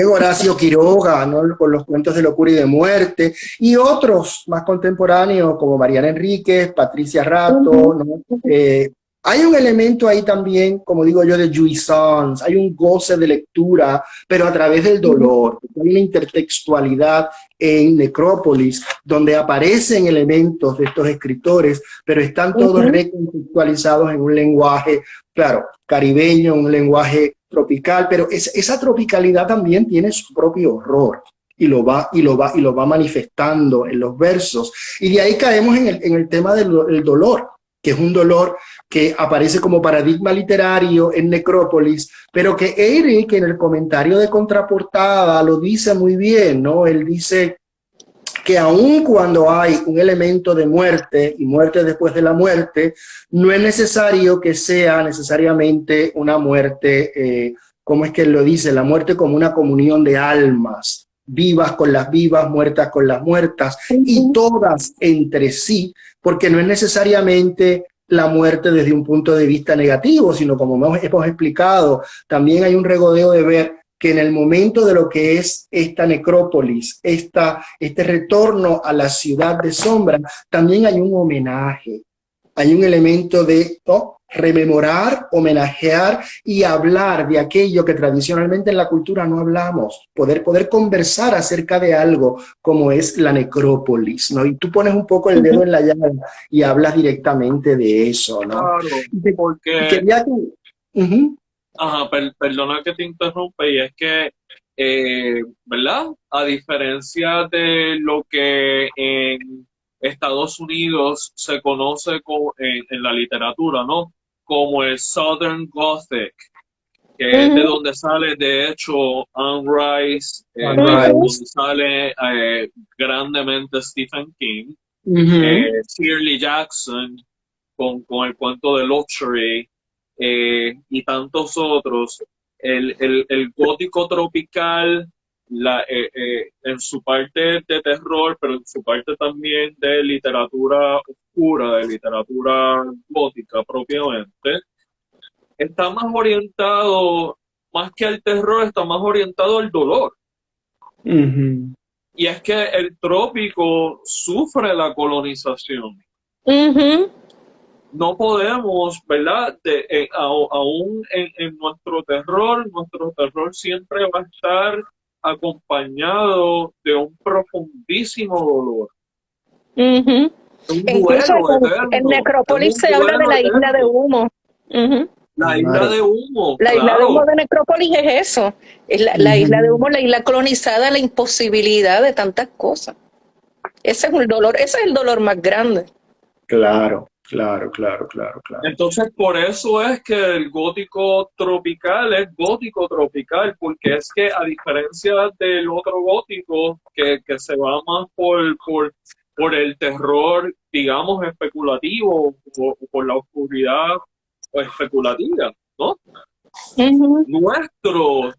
Horacio Quiroga, ¿no? Con los cuentos de locura y de muerte, y otros más contemporáneos como Mariana Enríquez, Patricia Rato, ¿no? Hay un elemento ahí también, como digo yo, de jouissance, hay un goce de lectura, pero a través del dolor. Hay una intertextualidad en Necrópolis, donde aparecen elementos de estos escritores, pero están todos recontextualizados en un lenguaje, claro, caribeño, un lenguaje tropical, pero esa tropicalidad también tiene su propio horror y lo va manifestando en los versos. Y de ahí caemos en el tema del dolor, que es un dolor que aparece como paradigma literario en Necrópolis, pero que Eric en el comentario de contraportada lo dice muy bien, ¿no? Él dice que aun cuando hay un elemento de muerte y muerte después de la muerte, no es necesario que sea necesariamente una muerte, ¿cómo es que él lo dice? La muerte como una comunión de almas, vivas con las vivas, muertas con las muertas, y todas entre sí, porque no es necesariamente la muerte desde un punto de vista negativo, sino como hemos explicado, también hay un regodeo de ver que en el momento de lo que es esta necrópolis, este retorno a la ciudad de sombra, también hay un homenaje, hay un elemento de, ¿no?, rememorar, homenajear y hablar de aquello que tradicionalmente en la cultura no hablamos, poder conversar acerca de algo como es la necrópolis, ¿no? Y tú pones un poco el dedo en la llaga y hablas directamente de eso, ¿no? Claro, porque... Y quería que... Ajá, perdona que te interrumpa, y es que, ¿verdad? A diferencia de lo que en Estados Unidos se conoce en la literatura, ¿no? Como el Southern Gothic, que es de donde sale, de hecho, Anne Rice, de donde sale grandemente Stephen King, Shirley Jackson, con el cuento de Luxury, y tantos otros. El gótico tropical, en su parte de terror, pero en su parte también de literatura oscura, de literatura gótica propiamente, está más orientado, más que al terror, está más orientado al dolor. Y es que el trópico sufre la colonización. No podemos, ¿verdad? Aún en nuestro terror siempre va a estar acompañado de un profundísimo dolor. Ujú. Un Incluso duelo en eterno. Necrópolis Es un se habla de duelo la isla de eterno. humo. Ujú. La isla de humo, La isla de humo claro. de Necrópolis es eso. Es la isla de humo, la isla colonizada, la imposibilidad de tantas cosas. Ese es el dolor, ese es el dolor más grande. Claro, claro, claro, claro, claro. Entonces, por eso es que el gótico tropical es gótico tropical, porque es que a diferencia del otro gótico, que se va más por el terror, digamos, especulativo, o por la oscuridad especulativa, ¿no? Ujú. Nuestro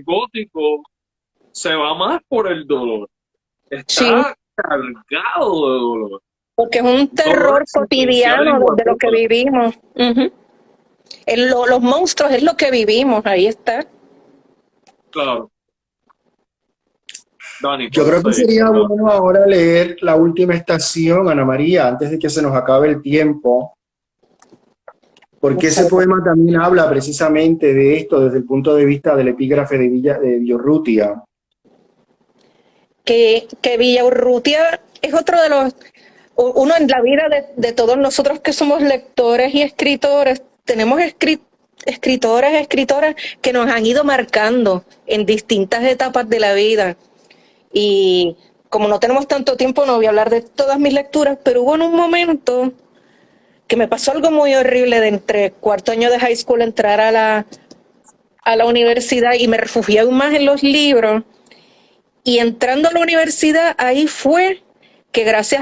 gótico se va más por el dolor. Sí, Está cargado de dolor. porque es un Dolor terror existencial, cotidiano hijo de desde lo que puta. vivimos. Ujú. Los monstruos es lo que vivimos, ahí está. Claro. Dani, Yo puedes creo que seguir, sería ¿verdad? bueno ahora leer la última estación, Ana María, antes de que se nos acabe el tiempo, porque ese poema también habla precisamente de esto desde el punto de vista del epígrafe de Villaurrutia. Que Villaurrutia es otro de los, uno en la vida de todos nosotros que somos lectores y escritores, tenemos escritoras que nos han ido marcando en distintas etapas de la vida. Y como no tenemos tanto tiempo, no voy a hablar de todas mis lecturas, pero hubo en un momento que me pasó algo muy horrible de entre cuarto año de high school entrar a la universidad y me refugié aún más en los libros. Y entrando a la universidad, ahí fue que gracias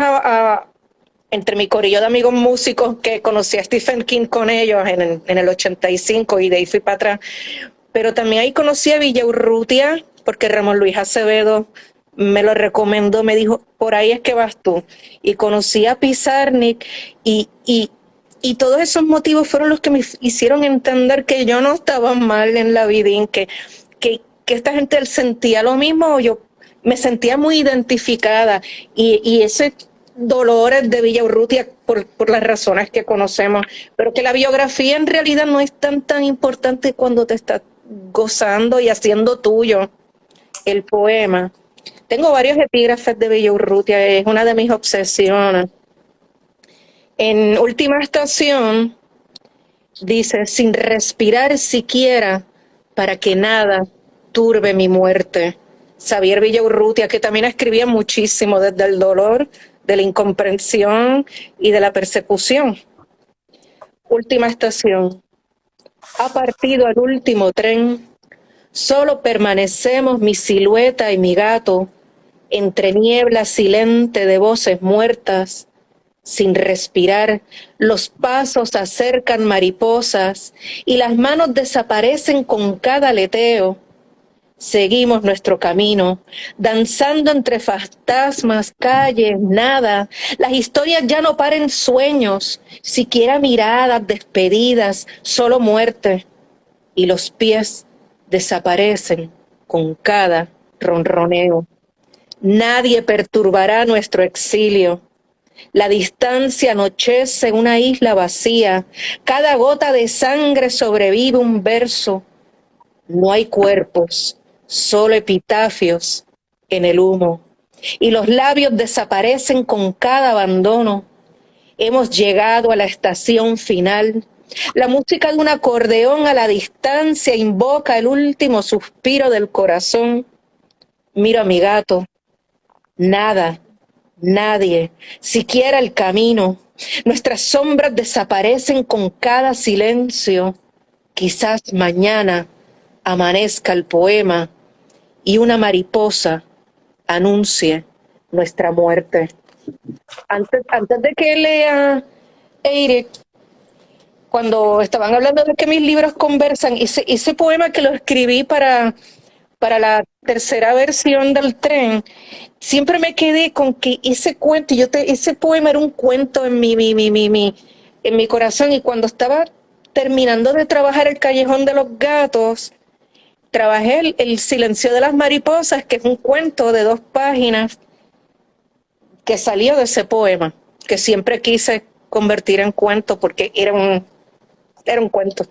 entre mi corillo de amigos músicos, que conocí a Stephen King con ellos en el 85 y de ahí fui para atrás, pero también ahí conocí a Villaurrutia, porque Ramón Luis Acevedo me lo recomendó, me dijo, por ahí es que vas tú. Y conocí a Pizarnik y todos esos motivos fueron los que me hicieron entender que yo no estaba mal en la vida, que esta gente sentía lo mismo, yo me sentía muy identificada y ese dolor es de Villaurrutia por las razones que conocemos, pero que la biografía en realidad no es tan importante cuando te estás gozando y haciendo tuyo el poema. Tengo varios epígrafes de Villaurrutia, es una de mis obsesiones. En Última Estación dice, sin respirar siquiera para que nada turbe mi muerte. Xavier Villaurrutia, que también escribía muchísimo desde el dolor, de la incomprensión y de la persecución. Última Estación. Ha partido el último tren. Solo permanecemos mi silueta y mi gato entre niebla silente de voces muertas. Sin respirar, los pasos acercan mariposas y las manos desaparecen con cada aleteo. Seguimos nuestro camino, danzando entre fantasmas, calles, nada. Las historias ya no paren sueños, siquiera miradas, despedidas, solo muerte. Y los pies desaparecen con cada ronroneo. Nadie perturbará nuestro exilio. La distancia anochece en una isla vacía. Cada gota de sangre sobrevive un verso. No hay cuerpos, solo epitafios en el humo. Y los labios desaparecen con cada abandono. Hemos llegado a la estación final. La música de un acordeón a la distancia invoca el último suspiro del corazón. Miro a mi gato. Nada, nadie, siquiera el camino. Nuestras sombras desaparecen con cada silencio. Quizás mañana amanezca el poema y una mariposa anuncie nuestra muerte. Antes de que lea Eric, cuando estaban hablando de que mis libros conversan, ese poema que lo escribí para la tercera versión del tren, siempre me quedé con que ese cuento, ese poema era un cuento en mi corazón, y cuando estaba terminando de trabajar El Callejón de los Gatos, trabajé el Silencio de las Mariposas, que es un cuento de 2 páginas que salió de ese poema, que siempre quise convertir en cuento porque era un cuento.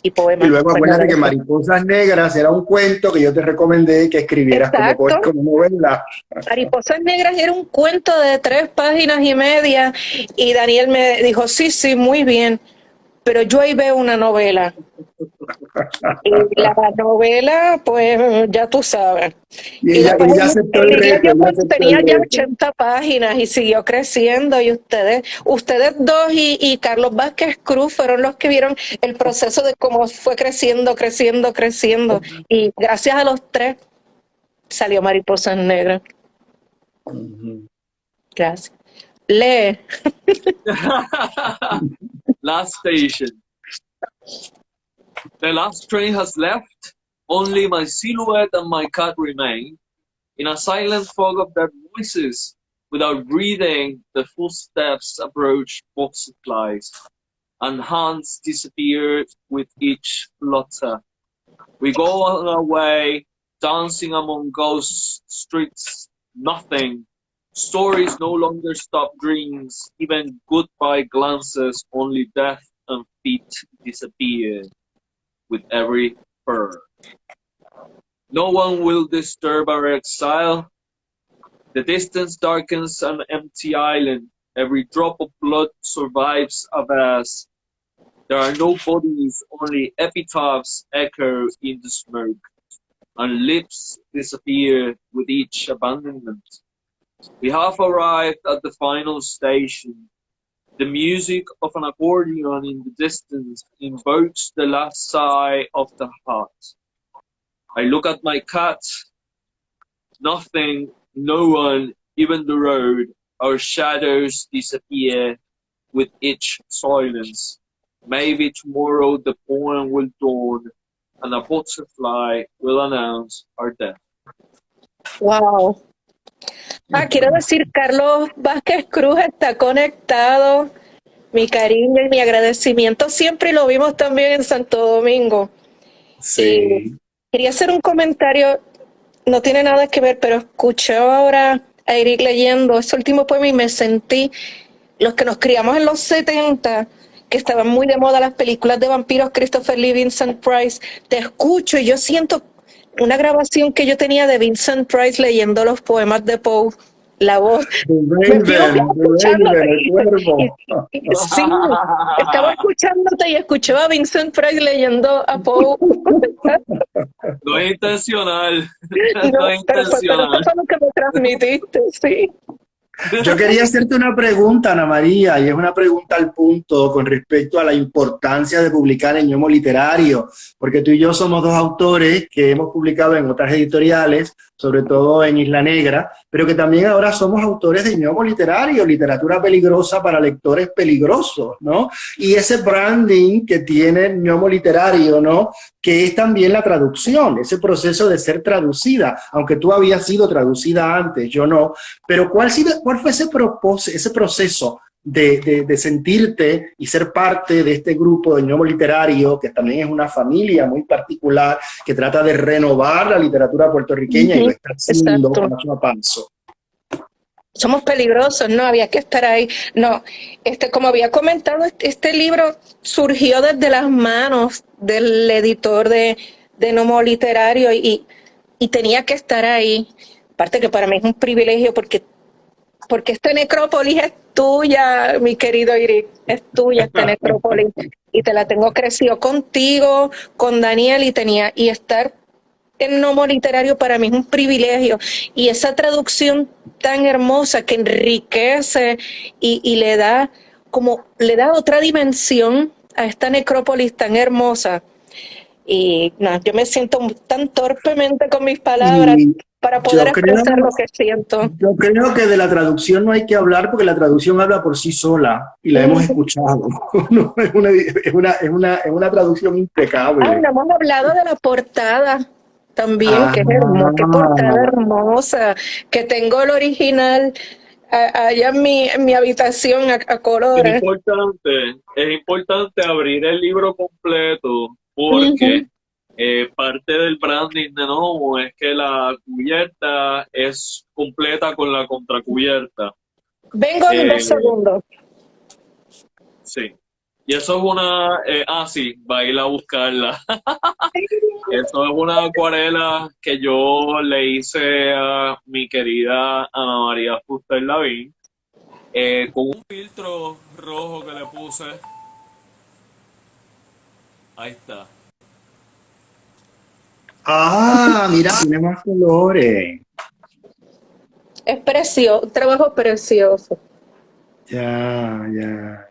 y Y poemas. luego Pues nada, acuérdate que Mariposas Negras era un cuento que yo te recomendé que escribieras exacto. como novela. Mariposas Negras era un cuento de 3 páginas y media y Daniel me dijo, sí, sí, muy bien, pero yo ahí veo una novela. Y la novela, pues ya tú sabes. Y después Y ella aceptó el el libro reto, ella aceptó el tenía ya reto. 80 páginas y siguió creciendo. Y ustedes dos y Carlos Vázquez Cruz fueron los que vieron el proceso de cómo fue creciendo, creciendo, creciendo. Y gracias a los tres salió Mariposas Negras. Gracias. Lee. Last station. The last train has left. Only my silhouette and my cat remain. In a silent fog of their voices, without breathing, the footsteps approach butterflies, and hands disappear with each flutter. We go on our way, dancing among ghost streets, nothing. Stories no longer stop dreams, even goodbye glances, only death and feet disappear with every fur. No one will disturb our exile. The distance darkens an empty island. Every drop of blood survives a vast. There are no bodies, only epitaphs echo in the smoke, and lips disappear with each abandonment. We have arrived at the final station. The music of an accordion in the distance invokes the last sigh of the heart. I look at my cat. Nothing, no one, even the road. Our shadows disappear with each silence. Maybe tomorrow the poem will dawn and a butterfly will announce our death. Wow. Quiero decir, Carlos Vázquez Cruz está conectado. Mi cariño y mi agradecimiento siempre lo vimos también en Santo Domingo. Sí. Y quería hacer un comentario, no tiene nada que ver, pero escuché ahora a Eric leyendo ese último poema y me sentí, los que nos criamos en los 70, que estaban muy de moda las películas de vampiros, Christopher Lee, Vincent Price, te escucho y yo siento una grabación que yo tenía de Vincent Price leyendo los poemas de Poe, la voz. Sí, estaba escuchándote y escuchaba a Vincent Price leyendo a Poe. No es intencional. No es intencional. Pero eso fue lo que me transmitiste, sí. Yo quería hacerte una pregunta, Ana María, y es una pregunta al punto con respecto a la importancia de publicar en Ñomo Literario, porque tú y yo somos dos autores que hemos publicado en otras editoriales, sobre todo en Isla Negra, pero que también ahora somos autores de Ñomo Literario, literatura peligrosa para lectores peligrosos, ¿no? Y ese branding que tiene Ñomo Literario, ¿no? Que es también la traducción, ese proceso de ser traducida, aunque tú habías sido traducida antes, yo no, pero ¿cuál fue ese proceso de sentirte y ser parte de este grupo de Ñomo Literario, que también es una familia muy particular, que trata de renovar la literatura puertorriqueña y lo está haciendo paso a paso? Somos peligrosos, no, había que estar ahí. No, como había comentado, este libro surgió desde las manos del editor de Ñomo Literario y tenía que estar ahí. Aparte que para mí es un privilegio porque esta necrópolis es tuya, mi querido Iric, es tuya esta necrópolis. Y te la tengo crecido contigo, con Daniel, y estar en Ñomo Literario para mí es un privilegio. Y esa traducción tan hermosa que enriquece y le da otra dimensión a esta necrópolis tan hermosa. Y no, yo me siento tan torpemente con mis palabras para poder expresar lo que siento. Yo creo que de la traducción no hay que hablar porque la traducción habla por sí sola y la hemos escuchado. No, es una traducción impecable. No hemos hablado de la portada también, que es hermosa, qué portada hermosa, que tengo el original allá en mi habitación a colores. Es importante abrir el libro completo porque parte del branding de Ñomo es que la cubierta es completa con la contracubierta. Vengo en 2 segundos. Sí. Y eso es una, sí, va a ir a buscarla. Eso es una acuarela que yo le hice a mi querida Ana María Fuster Lavín, con un filtro rojo que le puse. Ahí está. Ah, mira, tiene más colores. Es precioso, un trabajo precioso. Ya, ya.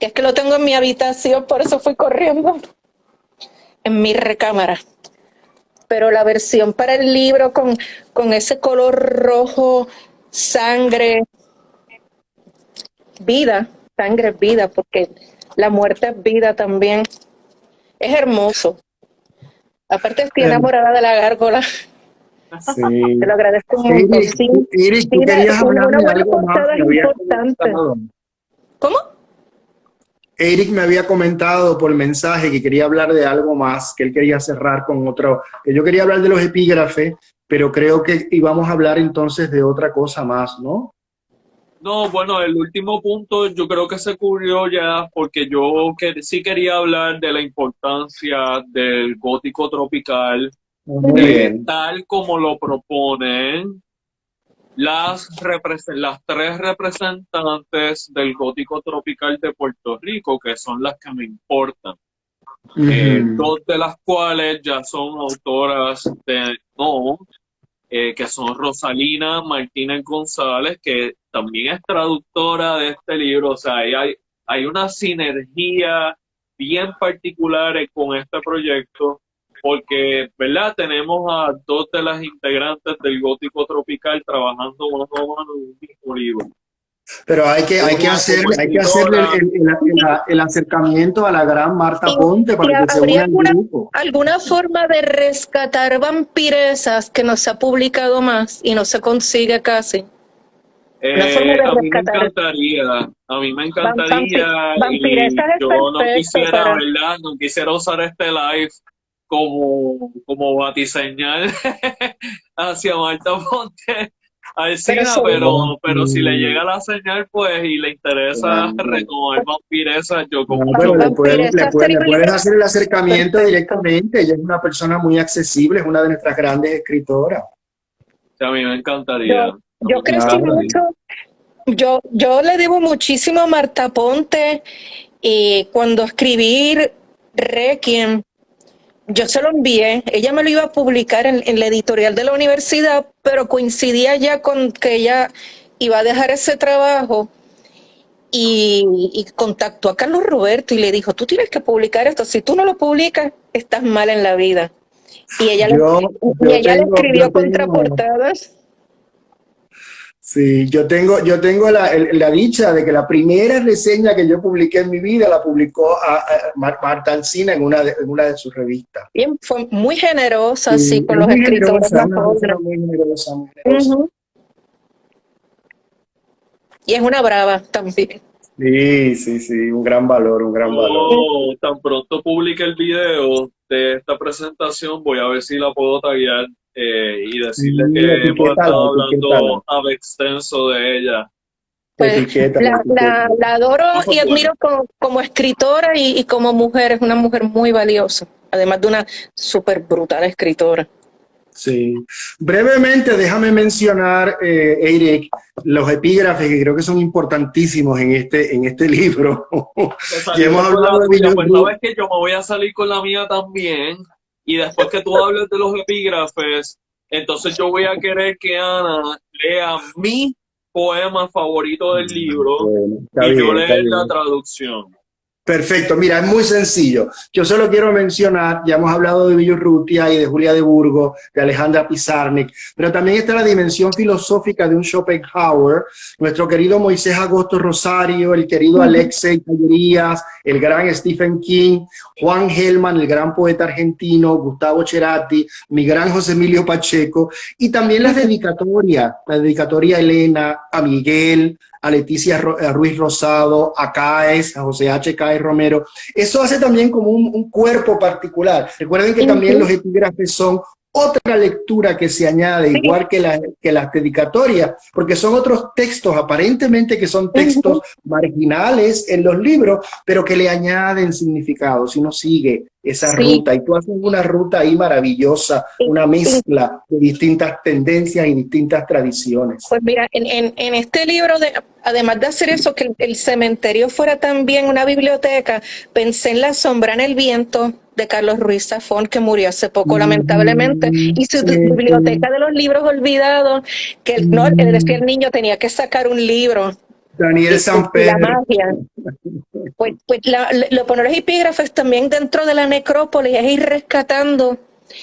Que es que lo tengo en mi habitación, por eso fui corriendo en mi recámara. Pero la versión para el libro con ese color rojo, sangre, vida, sangre es vida, porque la muerte es vida también. Es hermoso. Aparte estoy enamorada de la gárgola. Sí. Te lo agradezco un montón. Eric, Sí, Eric, tú sí, querías una hablarme de buena algo más, portada me es habías importante. comentado. ¿Cómo? Eric me había comentado por mensaje que quería hablar de algo más, que él quería cerrar con otro, que yo quería hablar de los epígrafes, pero creo que íbamos a hablar entonces de otra cosa más, ¿no? No, bueno, el último punto yo creo que se cubrió ya porque sí quería hablar de la importancia del gótico tropical, Muy bien. tal como lo proponen las tres representantes del gótico tropical de Puerto Rico, que son las que me importan. Dos de las cuales ya son autoras de no, que son Rosalina Martínez González, que también es traductora de este libro. O sea, hay una sinergia bien particular con este proyecto, porque, ¿verdad? Tenemos a dos de las integrantes del Gótico Tropical trabajando mano a mano en un mismo libro. Pero hay que hacerle el acercamiento a la gran Marta Ponte para que se una al grupo. ¿Alguna forma de rescatar vampiresas que no se ha publicado más y no se consigue casi? A mí me encantaría, y yo no quisiera, ¿verdad? No quisiera usar este live como batiseñal hacia Marta Ponte Alsina, pero si le llega la señal, pues, y le interesa retomar vampiresas, yo como le puedes hacer el acercamiento directamente. Ella es una persona muy accesible, es una de nuestras grandes escritoras. A mí me encantaría. Yo crecí mucho, yo le debo muchísimo a Marta Ponte, y cuando escribí Requiem, yo se lo envié, ella me lo iba a publicar en la editorial de la universidad, pero coincidía ya con que ella iba a dejar ese trabajo y contactó a Carlos Roberto y le dijo, tú tienes que publicar esto, si tú no lo publicas, estás mal en la vida. Y ella le escribió contraportadas. Sí, yo tengo la dicha de que la primera reseña que yo publiqué en mi vida la publicó a Marta Alsina en una de sus revistas. Bien, fue muy generosa, sí, con los escritores. Muy generosa. Y es una brava también. Sí, un gran valor. Tan pronto publique el video de esta presentación, voy a ver si la puedo taguear y decirle que hemos estado hablando a extenso de ella. Pues, la adoro y admiro como escritora y como mujer. Es una mujer muy valiosa, además de una súper brutal escritora. Sí. Brevemente, déjame mencionar, Eric, los epígrafes que creo que son importantísimos en este libro. Y hemos hablado de pues sabes que yo me voy a salir con la mía también, y después que tú hables de los epígrafes, entonces yo voy a querer que Ana lea mi poema favorito del libro y yo leo la traducción. Perfecto, mira, es muy sencillo. Yo solo quiero mencionar, ya hemos hablado de Villurrutia y de Julia de Burgos, de Alejandra Pizarnik, pero también está la dimensión filosófica de un Schopenhauer, nuestro querido Moisés Agosto Rosario, el querido Alexei Callerías, el gran Stephen King, Juan Gelman, el gran poeta argentino, Gustavo Cerati, mi gran José Emilio Pacheco, y también la dedicatoria a Elena, a Miguel, a Leticia Ruiz Rosado, a Cáez, a José H. Cáez Romero. Eso hace también como un cuerpo particular. Recuerden que también los epígrafes son otra lectura que se añade, igual que las dedicatorias, porque son otros textos, aparentemente que son textos marginales en los libros, pero que le añaden significado, si uno sigue esa ruta. Y tú haces una ruta ahí maravillosa, una mezcla de distintas tendencias y distintas tradiciones. Pues mira, en este libro, además de hacer eso, que el cementerio fuera también una biblioteca, pensé en La sombra en el viento de Carlos Ruiz Zafón, que murió hace poco, lamentablemente, y su biblioteca de los libros olvidados, que el niño tenía que sacar un libro. Daniel Samper. La magia. Pues poner los epígrafes también dentro de la necrópolis, es ir rescatando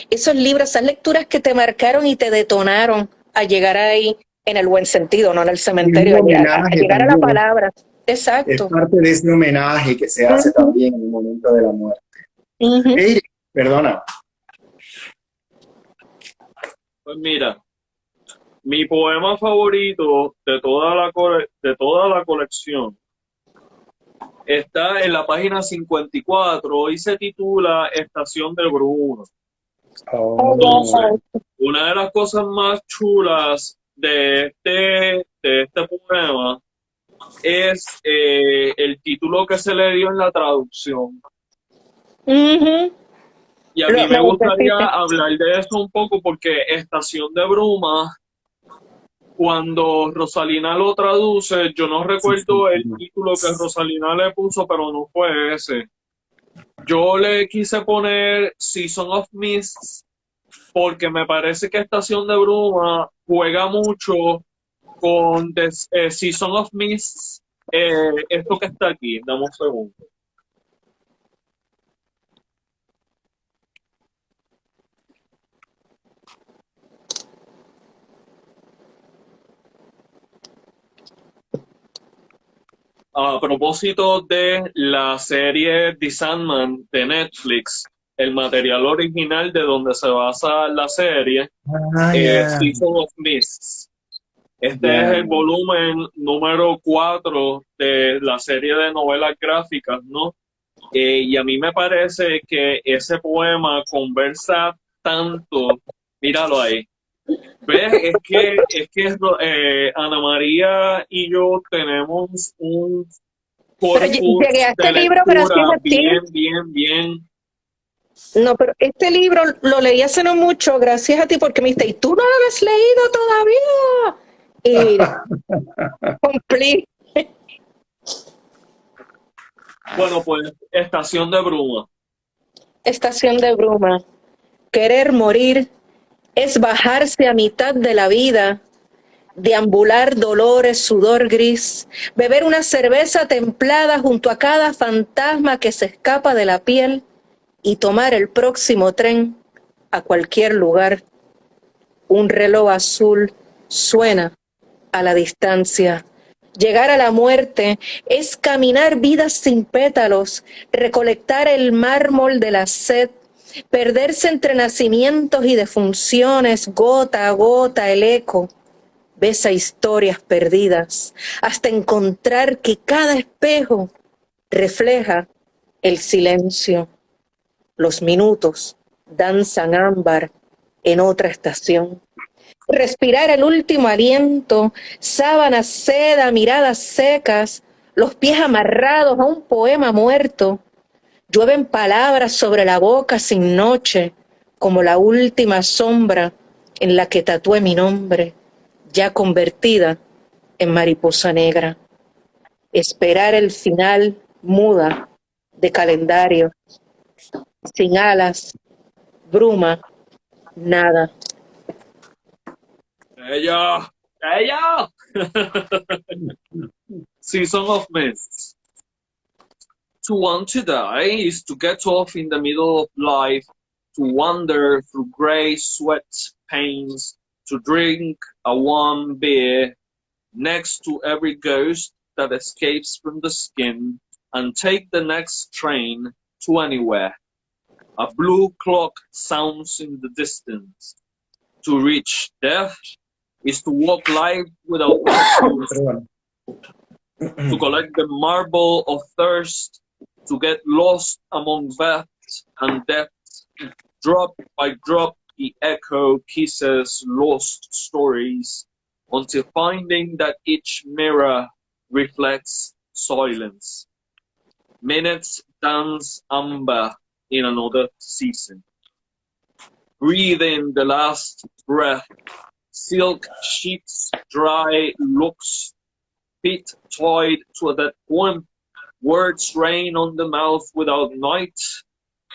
esos libros, esas lecturas que te marcaron y te detonaron a llegar ahí, en el buen sentido, no en el cementerio, a llegar a la palabra. Exacto. Es parte de ese homenaje que se hace también en el momento de la muerte. Hey, perdona. Pues mira, mi poema favorito de toda la colección está en la página 54 y se titula Estación de Bruma. Entonces, una de las cosas más chulas de este poema es el título que se le dio en la traducción. Y a mí me gustaría hablar de eso un poco porque Estación de Bruma, cuando Rosalina lo traduce, yo no recuerdo el título que Rosalina le puso, pero no fue ese. Yo le quise poner Season of Mists porque me parece que Estación de Bruma juega mucho con Season of Mists, esto que está aquí. Dame un segundo. A propósito de la serie The Sandman de Netflix, el material original de donde se basa la serie es Season of Mists. Este es el volumen número 4 de la serie de novelas gráficas, ¿no? Y a mí me parece que ese poema conversa tanto, míralo ahí. ¿Ves? Es que Ana María y yo tenemos un corpus de lectura bien. No, pero este libro lo leí hace no mucho, gracias a ti, porque me dijiste, ¿y tú no lo has leído todavía? Y cumplí. Bueno, pues Estación de Bruma. Estación de Bruma. Querer morir es bajarse a mitad de la vida, deambular dolores, sudor gris, beber una cerveza templada junto a cada fantasma que se escapa de la piel y tomar el próximo tren a cualquier lugar. Un reloj azul suena a la distancia. Llegar a la muerte es caminar vidas sin pétalos, recolectar el mármol de la sed, perderse entre nacimientos y defunciones, gota a gota el eco. Besa historias perdidas, hasta encontrar que cada espejo refleja el silencio. Los minutos danzan ámbar en otra estación. Respirar el último aliento, sábanas, seda, miradas secas, los pies amarrados a un poema muerto. Llueven palabras sobre la boca sin noche, como la última sombra en la que tatué mi nombre, ya convertida en mariposa negra. Esperar el final muda de calendario, sin alas, bruma, nada. ¡Ella! Season of Mists. To want to die is to get off in the middle of life, to wander through grey sweat pains, to drink a warm beer next to every ghost that escapes from the skin, and take the next train to anywhere. A blue clock sounds in the distance. To reach death is to walk life without purpose, to collect the marble of thirst, to get lost among vats and depths, drop by drop the echo kisses lost stories until finding that each mirror reflects silence. Minutes dance amber in another season. Breathing the last breath, silk sheets dry looks, feet tied to that poem. Words rain on the mouth without night,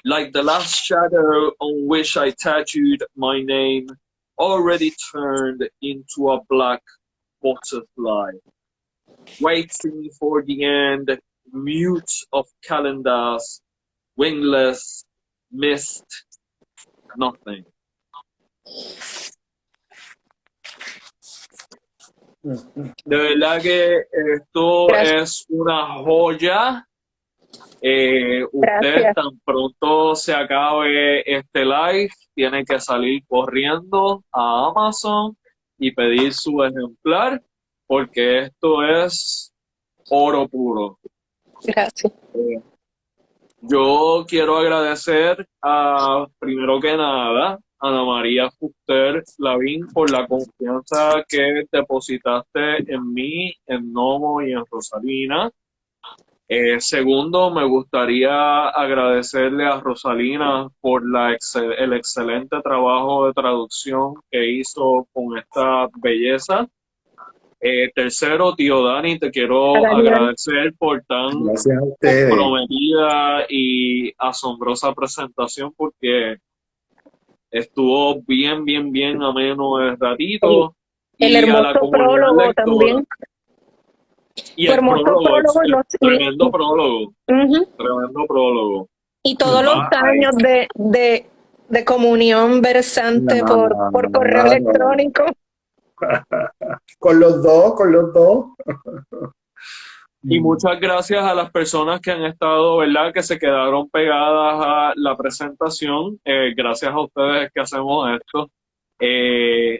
like the last shadow on which I tattooed my name, already turned into a black butterfly, waiting for the end, mute of calendars, wingless, mist, nothing. De verdad que esto es una joya. Usted tan pronto se acabe este live, tiene que salir corriendo a Amazon y pedir su ejemplar, porque esto es oro puro. Gracias. Yo quiero agradecer primero que nada, a Ana María Fuster Lavín por la confianza que depositaste en mí, en Nomo y en Rosalina. Segundo, me gustaría agradecerle a Rosalina por el excelente trabajo de traducción que hizo con esta belleza. Tercero, tío Dani, te quiero agradecer por tan comprometida y asombrosa presentación, porque estuvo bien ameno el ratito. El y hermoso a la prólogo lectora, también. Y el prólogo, tremendo prólogo. Tremendo prólogo. Y todos los años de comunión versante por correo electrónico. Con los dos. Y muchas gracias a las personas que han estado, ¿verdad? Que se quedaron pegadas a la presentación. Gracias a ustedes que hacemos esto.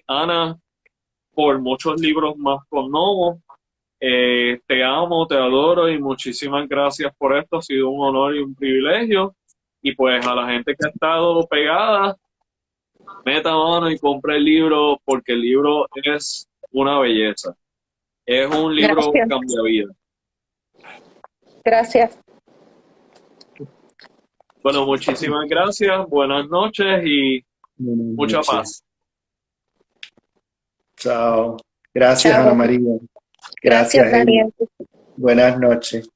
Ana, por muchos libros más con Nomo. Te amo, te adoro y muchísimas gracias por esto. Ha sido un honor y un privilegio. Y pues a la gente que ha estado pegada, meta mano y compre el libro, porque el libro es una belleza. Es un libro cambiavida. Gracias. Bueno, muchísimas gracias. Buenas noches y mucha paz. Chao. Gracias, Chao. Ana María. Gracias, Daniel. Buenas noches.